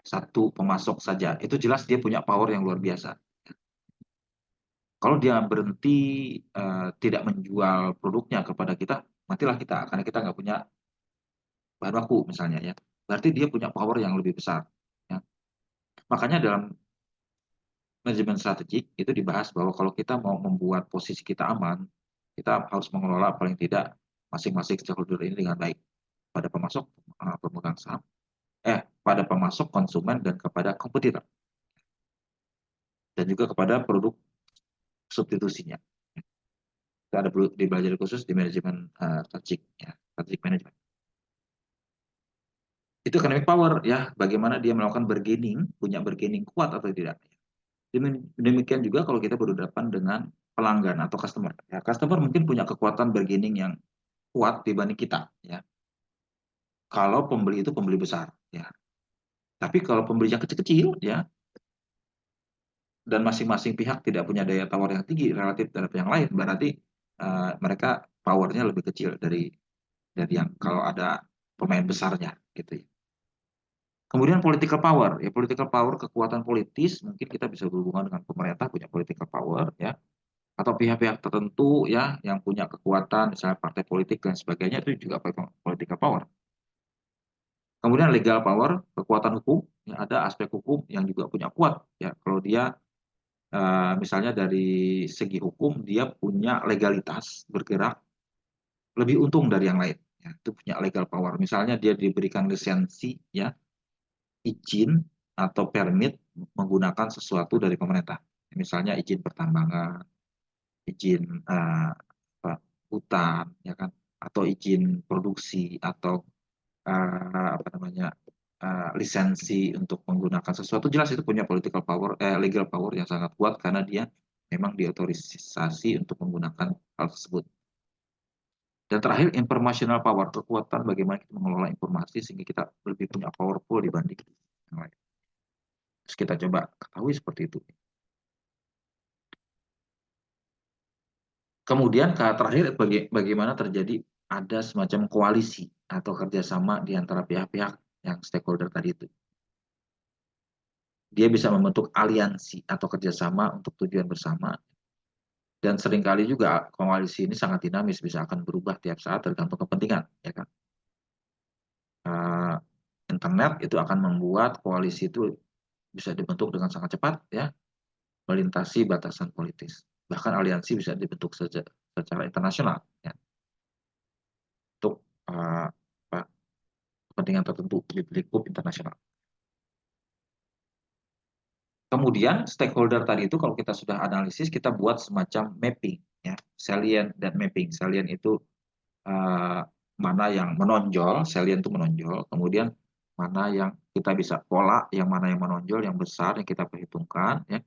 satu pemasok saja. Itu jelas dia punya power yang luar biasa. Kalau dia berhenti tidak menjual produknya kepada kita, matilah kita karena kita nggak punya bahan baku misalnya ya. Berarti dia punya power yang lebih besar. Ya. Makanya dalam manajemen strategik itu dibahas bahwa kalau kita mau membuat posisi kita aman, kita harus mengelola paling tidak masing-masing stakeholder ini dengan baik pada pemasok, pemegang saham, pada pemasok, konsumen, dan kepada kompetitor, dan juga kepada produk substitusinya. Kita ada dipelajari khusus di manajemen strategik, ya, strategic management. Itu economic power, ya, bagaimana dia melakukan bargaining, punya bargaining kuat atau tidak. Demikian juga kalau kita berhadapan dengan pelanggan atau customer. Ya, customer mungkin punya kekuatan bargaining yang kuat dibanding kita. Ya. Kalau pembeli itu pembeli besar. Ya. Tapi kalau pembeli yang kecil-kecil, ya, dan masing-masing pihak tidak punya daya tawar yang tinggi relatif terhadap yang lain, berarti mereka powernya lebih kecil dari yang kalau ada pemain besarnya. Gitu ya. Kemudian political power, ya political power kekuatan politis mungkin kita bisa berhubungan dengan pemerintah punya political power, ya, atau pihak-pihak tertentu ya yang punya kekuatan misalnya partai politik dan sebagainya itu juga political power. Kemudian legal power kekuatan hukum, ya, ada aspek hukum yang juga punya kuat ya kalau dia misalnya dari segi hukum dia punya legalitas bergerak lebih untung dari yang lain ya, itu punya legal power misalnya dia diberikan lisensi ya izin atau permit menggunakan sesuatu dari pemerintah misalnya izin pertambangan izin hutan ya kan atau izin produksi atau apa namanya lisensi untuk menggunakan sesuatu jelas itu punya political power legal power yang sangat kuat karena dia memang diotorisasi untuk menggunakan hal tersebut. Dan terakhir informational power kekuatan bagaimana kita mengelola informasi sehingga kita lebih punya powerful dibanding yang lain. Terus kita coba ketahui seperti itu. Kemudian terakhir bagaimana terjadi ada semacam koalisi atau kerjasama di antara pihak-pihak yang stakeholder tadi itu. Dia bisa membentuk aliansi atau kerjasama untuk tujuan bersama. Dan seringkali juga koalisi ini sangat dinamis, bisa akan berubah tiap saat tergantung kepentingan. Ya kan? Internet itu akan membuat koalisi itu bisa dibentuk dengan sangat cepat, ya, melintasi batasan politis. Bahkan aliansi bisa dibentuk secara internasional. Ya. Untuk kepentingan tertentu di lingkup internasional. Kemudian stakeholder tadi itu kalau kita sudah analisis kita buat semacam mapping ya, salient dan mapping. Salient itu mana yang menonjol, salient itu menonjol, kemudian mana yang kita bisa pola, yang mana yang menonjol, yang besar yang kita perhitungkan ya.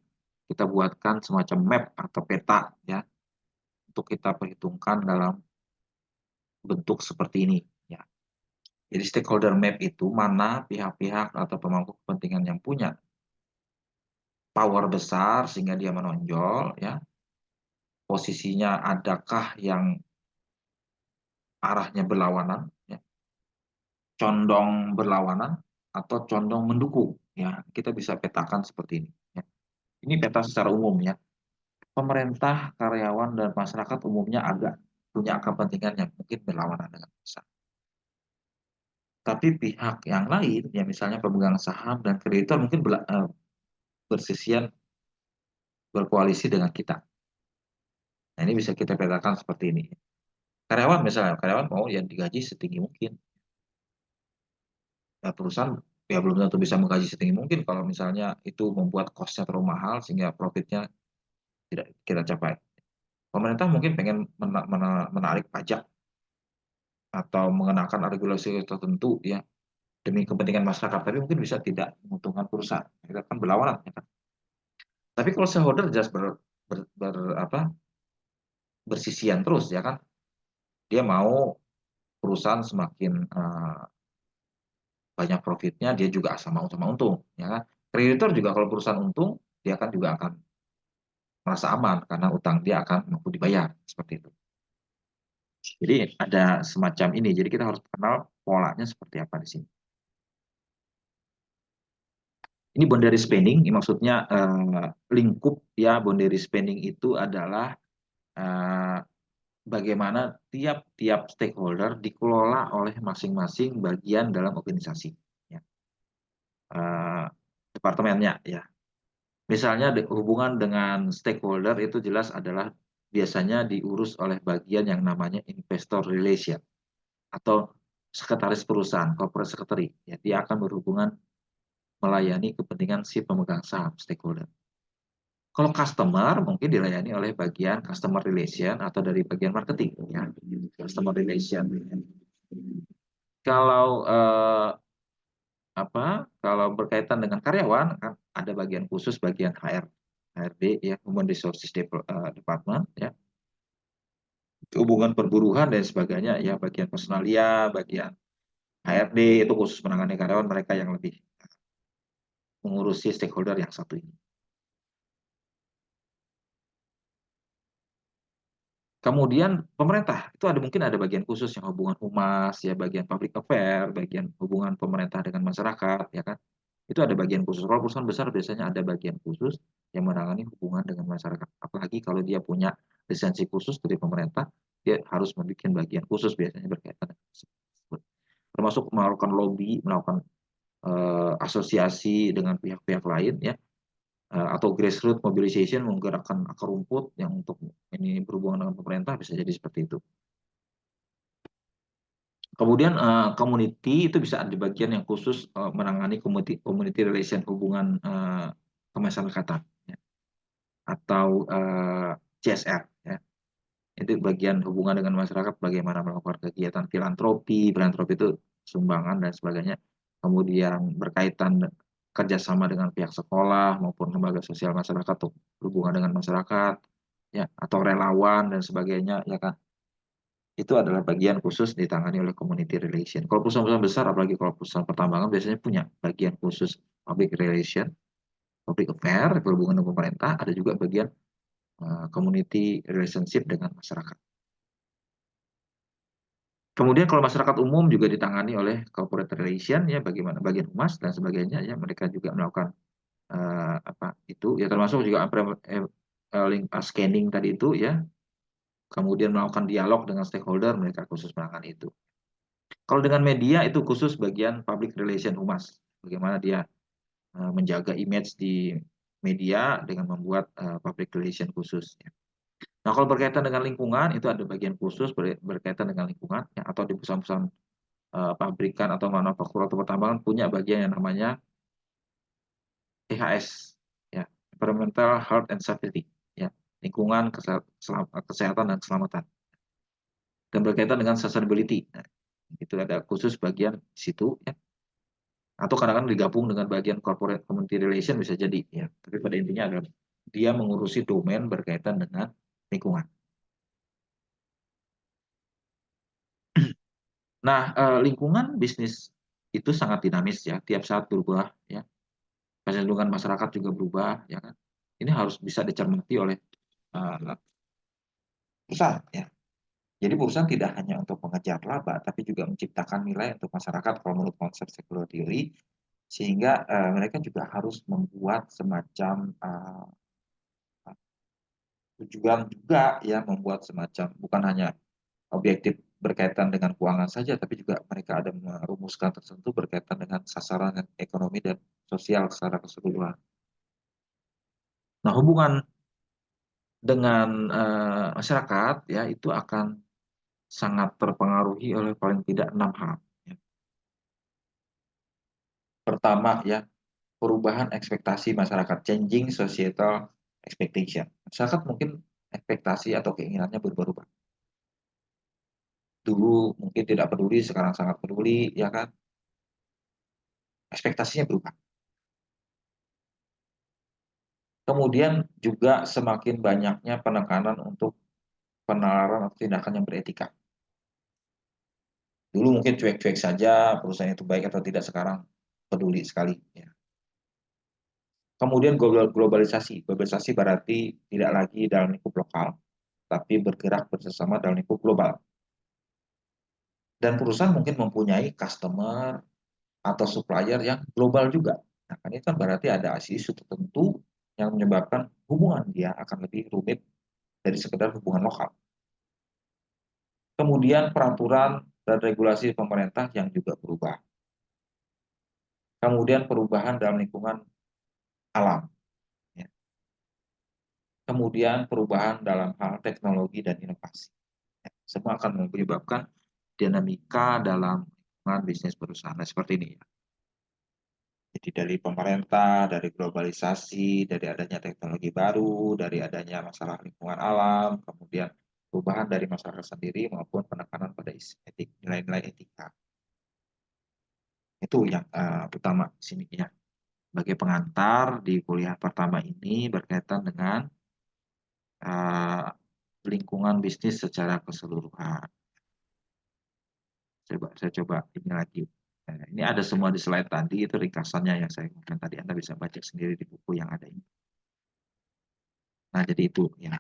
Kita buatkan semacam map atau peta ya untuk kita perhitungkan dalam bentuk seperti ini ya. Jadi stakeholder map itu mana pihak-pihak atau pemangku kepentingan yang punya power besar sehingga dia menonjol ya. Posisinya adakah yang arahnya berlawanan ya, condong berlawanan atau condong mendukung ya. Kita bisa petakan seperti ini ya. Ini peta secara umum ya. Pemerintah, karyawan dan masyarakat umumnya agak punya kepentingan yang mungkin berlawanan dengan besar. Tapi pihak yang lain ya misalnya pemegang saham dan kreditor mungkin bersisian berkoalisi dengan kita. Nah, ini bisa kita petakan seperti ini. Karyawan misalnya, karyawan mau yang digaji setinggi mungkin. Nah, perusahaan ya belum tentu bisa menggaji setinggi mungkin kalau misalnya itu membuat cost-nya terlalu mahal sehingga profitnya tidak kita capai. Pemerintah mungkin pengen menarik pajak atau mengenakan regulasi tertentu ya demi kepentingan masyarakat, tapi mungkin bisa tidak menguntungkan perusahaan. Itu kan berlawanan. Ya kan? Tapi kalau shareholder jelas bersisian terus ya kan. dia mau perusahaan semakin banyak profitnya, dia juga sama untung, ya kan. Kreditor juga kalau perusahaan untung, dia kan juga akan merasa aman karena utang dia akan mampu dibayar, seperti itu. Jadi ada semacam ini, jadi kita harus kenal polanya seperti apa di sini. Ini boundary spending, maksudnya lingkup ya, boundary spending itu adalah eh, bagaimana tiap-tiap stakeholder dikelola oleh masing-masing bagian dalam organisasi, ya. Eh, departemennya ya. Misalnya hubungan dengan stakeholder itu jelas adalah biasanya diurus oleh bagian yang namanya investor relation atau sekretaris perusahaan, corporate secretary. Ya, dia akan berhubungan melayani kepentingan si pemegang saham stakeholder. Kalau customer mungkin dilayani oleh bagian customer relation atau dari bagian marketing, ya, customer relation. Kalau kalau berkaitan dengan karyawan kan ada bagian khusus bagian HRD ya, Human Resources Department ya, hubungan perburuhan dan sebagainya ya, bagian personalia, bagian HRD itu khusus menangani karyawan, mereka yang lebih mengurusi stakeholder yang satu ini. Kemudian pemerintah itu mungkin ada bagian khusus yang hubungan humas ya, bagian public affair, bagian hubungan pemerintah dengan masyarakat ya kan. Itu ada bagian khusus. Kalau perusahaan besar biasanya ada bagian khusus yang menangani hubungan dengan masyarakat. Apalagi kalau dia punya lisensi khusus dari pemerintah, dia harus membuat bagian khusus biasanya berkaitan dengan tersebut. Termasuk melakukan lobby, melakukan asosiasi dengan pihak-pihak lain ya, atau grassroots mobilization, menggerakkan akar rumput yang untuk ini berhubungan dengan pemerintah, bisa jadi seperti itu. Kemudian community itu bisa ada bagian yang khusus menangani community relation, hubungan kemasyarakatan ya, atau CSR ya. Itu bagian hubungan dengan masyarakat, bagaimana melakukan kegiatan filantropi, filantropi itu sumbangan dan sebagainya. Kemudian berkaitan kerjasama dengan pihak sekolah maupun lembaga sosial masyarakat untuk hubungan dengan masyarakat ya, atau relawan dan sebagainya ya kan. Itu adalah bagian khusus ditangani oleh community relation. Kalau perusahaan-perusahaan besar, apalagi kalau perusahaan pertambangan, biasanya punya bagian khusus public relation, public affair, berhubungan dengan pemerintah, ada juga bagian community relationship dengan masyarakat. Kemudian kalau masyarakat umum juga ditangani oleh corporate relation ya, bagaimana bagian humas dan sebagainya ya, mereka juga melakukan itu ya, termasuk juga scanning tadi itu ya, kemudian melakukan dialog dengan stakeholder, mereka khusus menangani itu. Kalau dengan media itu khusus bagian public relation humas, bagaimana dia menjaga image di media dengan membuat public relation khusus ya. Nah, kalau berkaitan dengan lingkungan itu ada bagian khusus berkaitan dengan lingkungan ya, atau di perusahaan-perusahaan pabrikan atau manufaktur atau pertambangan punya bagian yang namanya EHS ya, Environmental Health and Safety ya, lingkungan, kesehatan dan keselamatan, dan berkaitan dengan sustainability. Nah, itu ada khusus bagian di situ ya, atau kadang-kadang digabung dengan bagian corporate community relation bisa jadi ya, tapi pada intinya adalah dia mengurusi domain berkaitan dengan lingkungan. Nah, lingkungan bisnis itu sangat dinamis ya, tiap saat berubah ya, kecenderungan masyarakat juga berubah ya kan. Ini harus bisa dicermati oleh perusahaan ya. Jadi perusahaan tidak hanya untuk mengejar laba, tapi juga menciptakan nilai untuk masyarakat kalau menurut konsep circular theory, sehingga mereka juga harus membuat semacam tujuan juga ya, membuat semacam bukan hanya objektif berkaitan dengan keuangan saja, tapi juga mereka ada merumuskan tertentu berkaitan dengan sasaran ekonomi dan sosial secara keseluruhan. Nah, hubungan dengan masyarakat ya itu akan sangat terpengaruhi oleh paling tidak 6 hal. Ya. Pertama ya, perubahan ekspektasi masyarakat, changing societal expectation. Masyarakat mungkin ekspektasi atau keinginannya berubah-ubah. Dulu mungkin tidak peduli, sekarang sangat peduli, ya kan? Ekspektasinya berubah. Kemudian juga semakin banyaknya penekanan untuk penalaran atau tindakan yang beretika. Dulu mungkin cuek-cuek saja perusahaan itu baik atau tidak, sekarang peduli sekali. Ya. Kemudian globalisasi. Globalisasi berarti tidak lagi dalam lingkup lokal, tapi bergerak bersama dalam lingkup global. Dan perusahaan mungkin mempunyai customer atau supplier yang global juga. Nah, kan itu kan berarti ada isu tertentu yang menyebabkan hubungan dia akan lebih rumit dari sekedar hubungan lokal. Kemudian peraturan dan regulasi pemerintah yang juga berubah. Kemudian perubahan dalam lingkungan alam. Ya. Kemudian perubahan dalam hal teknologi dan inovasi. Ya. Semua akan menyebabkan dinamika dalam lingkungan bisnis perusahaan. Nah, seperti ini. Ya. Jadi dari pemerintah, dari globalisasi, dari adanya teknologi baru, dari adanya masalah lingkungan alam, kemudian perubahan dari masyarakat sendiri maupun penekanan pada etik, nilai-nilai etika. Itu yang utama di sini ya. Sebagai pengantar di kuliah pertama ini berkaitan dengan uh, lingkungan bisnis secara keseluruhan. Saya coba ini lagi. Nah, ini ada semua di slide tadi, itu ringkasannya yang saya kemudian tadi Anda bisa baca sendiri di buku yang ada ini. Nah, jadi itu ya.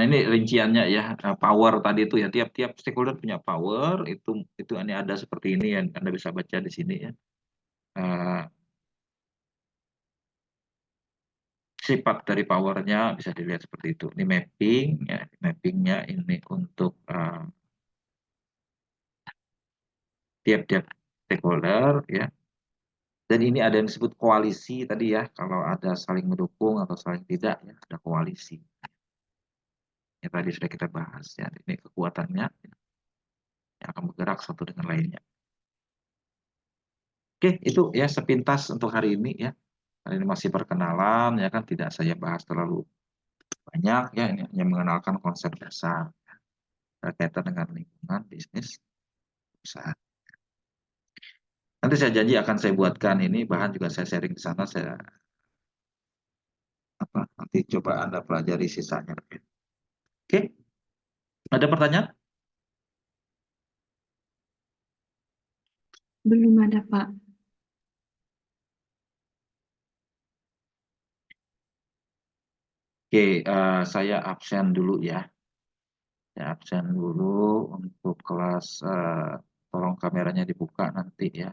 Nah, ini rinciannya ya, power tadi itu ya, tiap-tiap stakeholder punya power, itu ini ada seperti ini yang Anda bisa baca di sini ya. Eh, Sifat dari powernya bisa dilihat seperti itu. Ini mapping ya, mappingnya ini untuk tiap-tiap stakeholder ya. Dan ini ada yang disebut koalisi tadi ya, kalau ada saling mendukung atau saling tidak ya, ada koalisi. Ya tadi sudah kita bahas ya, ini kekuatannya yang akan bergerak satu dengan lainnya. Oke, itu ya sepintas untuk hari ini ya. Hari ini masih perkenalan ya kan, tidak saya bahas terlalu banyak ya, ini hanya mengenalkan konsep dasar berkaitan dengan lingkungan bisnis usaha. Nanti saya janji akan saya buatkan ini bahan juga saya sharing di sana, saya nanti coba Anda pelajari sisanya. Oke, ada pertanyaan? Belum ada, Pak. Oke, saya absen dulu ya. Saya absen dulu untuk kelas. Tolong kameranya dibuka nanti ya.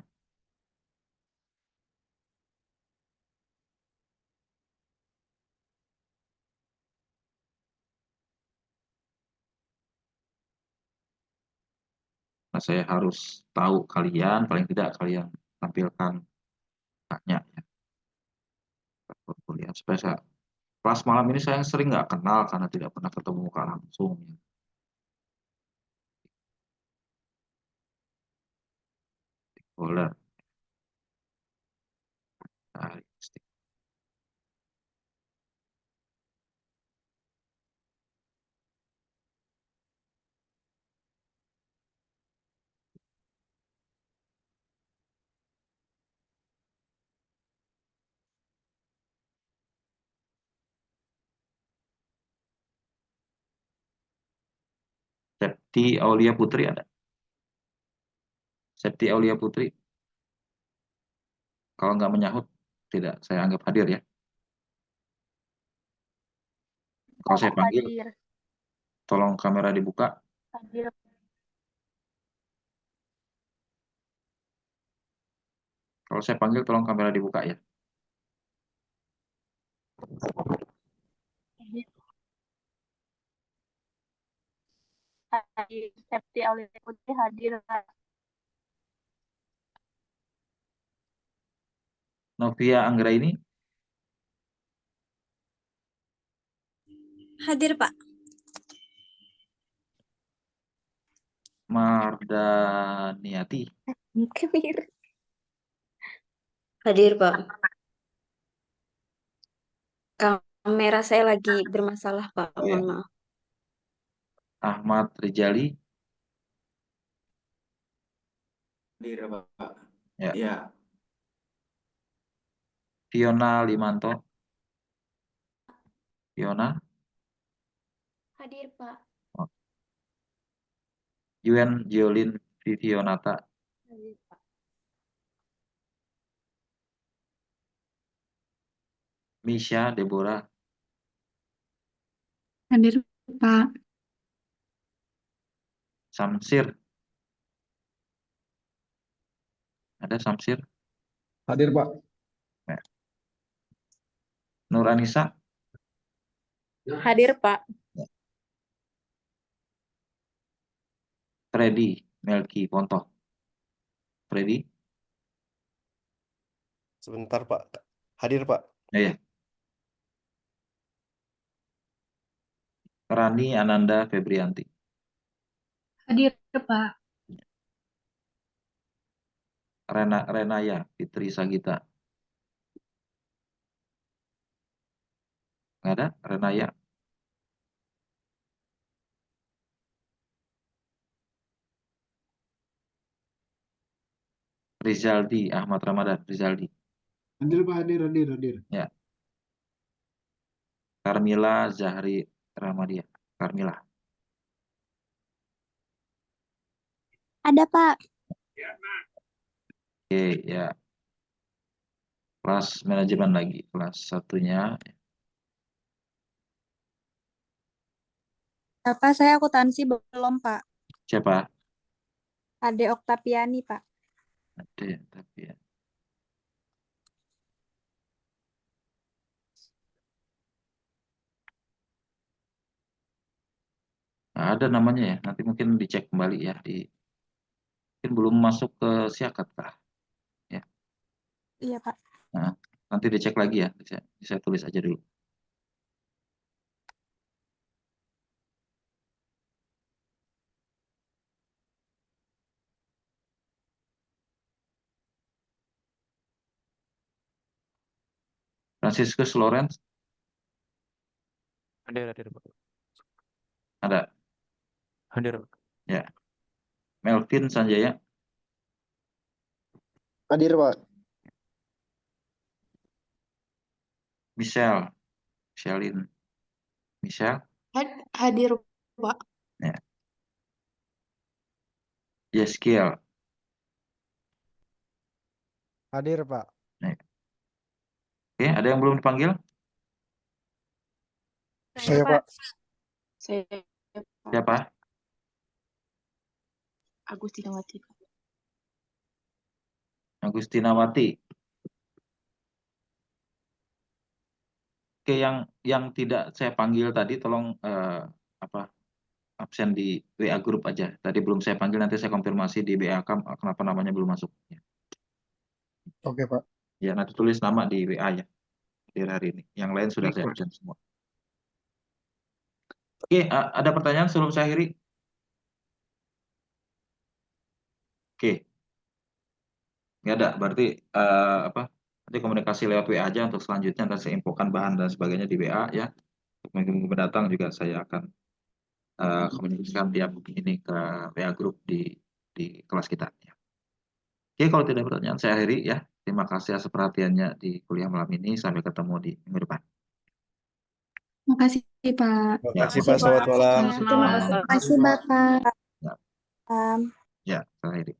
Nah, saya harus tahu kalian, paling tidak kalian tampilkan banyak ya kuliah. Supaya saya, kelas malam ini saya sering nggak kenal karena tidak pernah ketemu muka langsung. Ya. Boleh. Nah, Septi Aulia Putri ada? Septi Aulia Putri, kalau nggak menyahut, tidak saya anggap hadir ya. Kalau saya panggil, Hadir. tolong kamera dibuka. Hadir. Kalau saya panggil, tolong kamera dibuka ya. Hadir. Septi Aulia Putri hadir. Novia Anggra ini Hadir, Pak. Mardaniati. Kemir. Hadir, Pak. Kamera saya lagi bermasalah, Pak. Oh ya. Mohon maaf. Ahmad Rijali. Hadir, Pak. Ya. Ya. Fiona Limanto. Fiona. Hadir, Pak. Yuen Jiolin Vivionata. Hadir, Pak. Misha Deborah. Hadir, Pak. Samsir. Ada Samsir? Hadir, Pak. Ya. Nur Anissa. Hadir, Pak. Freddy Melki Ponto. Freddy. Sebentar, Pak. Hadir, Pak. Ya. Rani Ananda Febrianti. Hadir, Pak. Renaya Fitri Sagita. Nggak ada? Renaya. Rizaldi Ahmad Ramadan. Rizaldi. Hadir, Pak. Hadir. Ya. Carmila Zahri Ramadia. Carmila. Ada, Pak. Oke, ya. Kelas manajemen lagi. Kelas satunya. Bapak, saya akuntansi belum, Pak. Siapa? Ade Oktaviani, Pak. Ada, tapi ya. Nah, ada namanya ya. Nanti mungkin dicek kembali ya. Mungkin belum masuk ke siakat kah? Iya, Pak. Nah, nanti dicek lagi ya. Saya tulis aja dulu. Franciscus Lawrence. Hadir, Pak. Ada. Hadir, Pak. Ya. Melvin Sanjaya. Hadir, Pak. Michelle. Michelin. Michelle. Hadir, Pak. Ya. Yeskiel. Hadir, Pak. Oke, ada yang belum dipanggil? Saya, Pak. Saya Siapa? Agustinawati. Agustinawati. Oke, yang tidak saya panggil tadi tolong absen di WA grup aja. Tadi belum saya panggil, nanti saya konfirmasi di WA kenapa namanya belum masuk. Oke, Pak. Ya, nanti tulis nama di WA ya. Di hari ini. Yang lain sudah Baik, saya Pak. absen semua. Oke, ada pertanyaan sebelum saya akhiri? Oke. Nggak ada, berarti nanti komunikasi lewat WA aja untuk selanjutnya, dan saya infokan bahan dan sebagainya di WA ya. Untuk minggu mendatang juga saya akan komunikasikan tiap ini ke WA grup di kelas kita. Ya. Oke, kalau tidak ada pertanyaan saya akhiri ya. Terima kasih atas perhatiannya di kuliah malam ini. Sampai ketemu di minggu depan. Makasih, Pak. Terima kasih, Pak. Selamat malam. Terima kasih, Bapak. Ya, saya akhiri.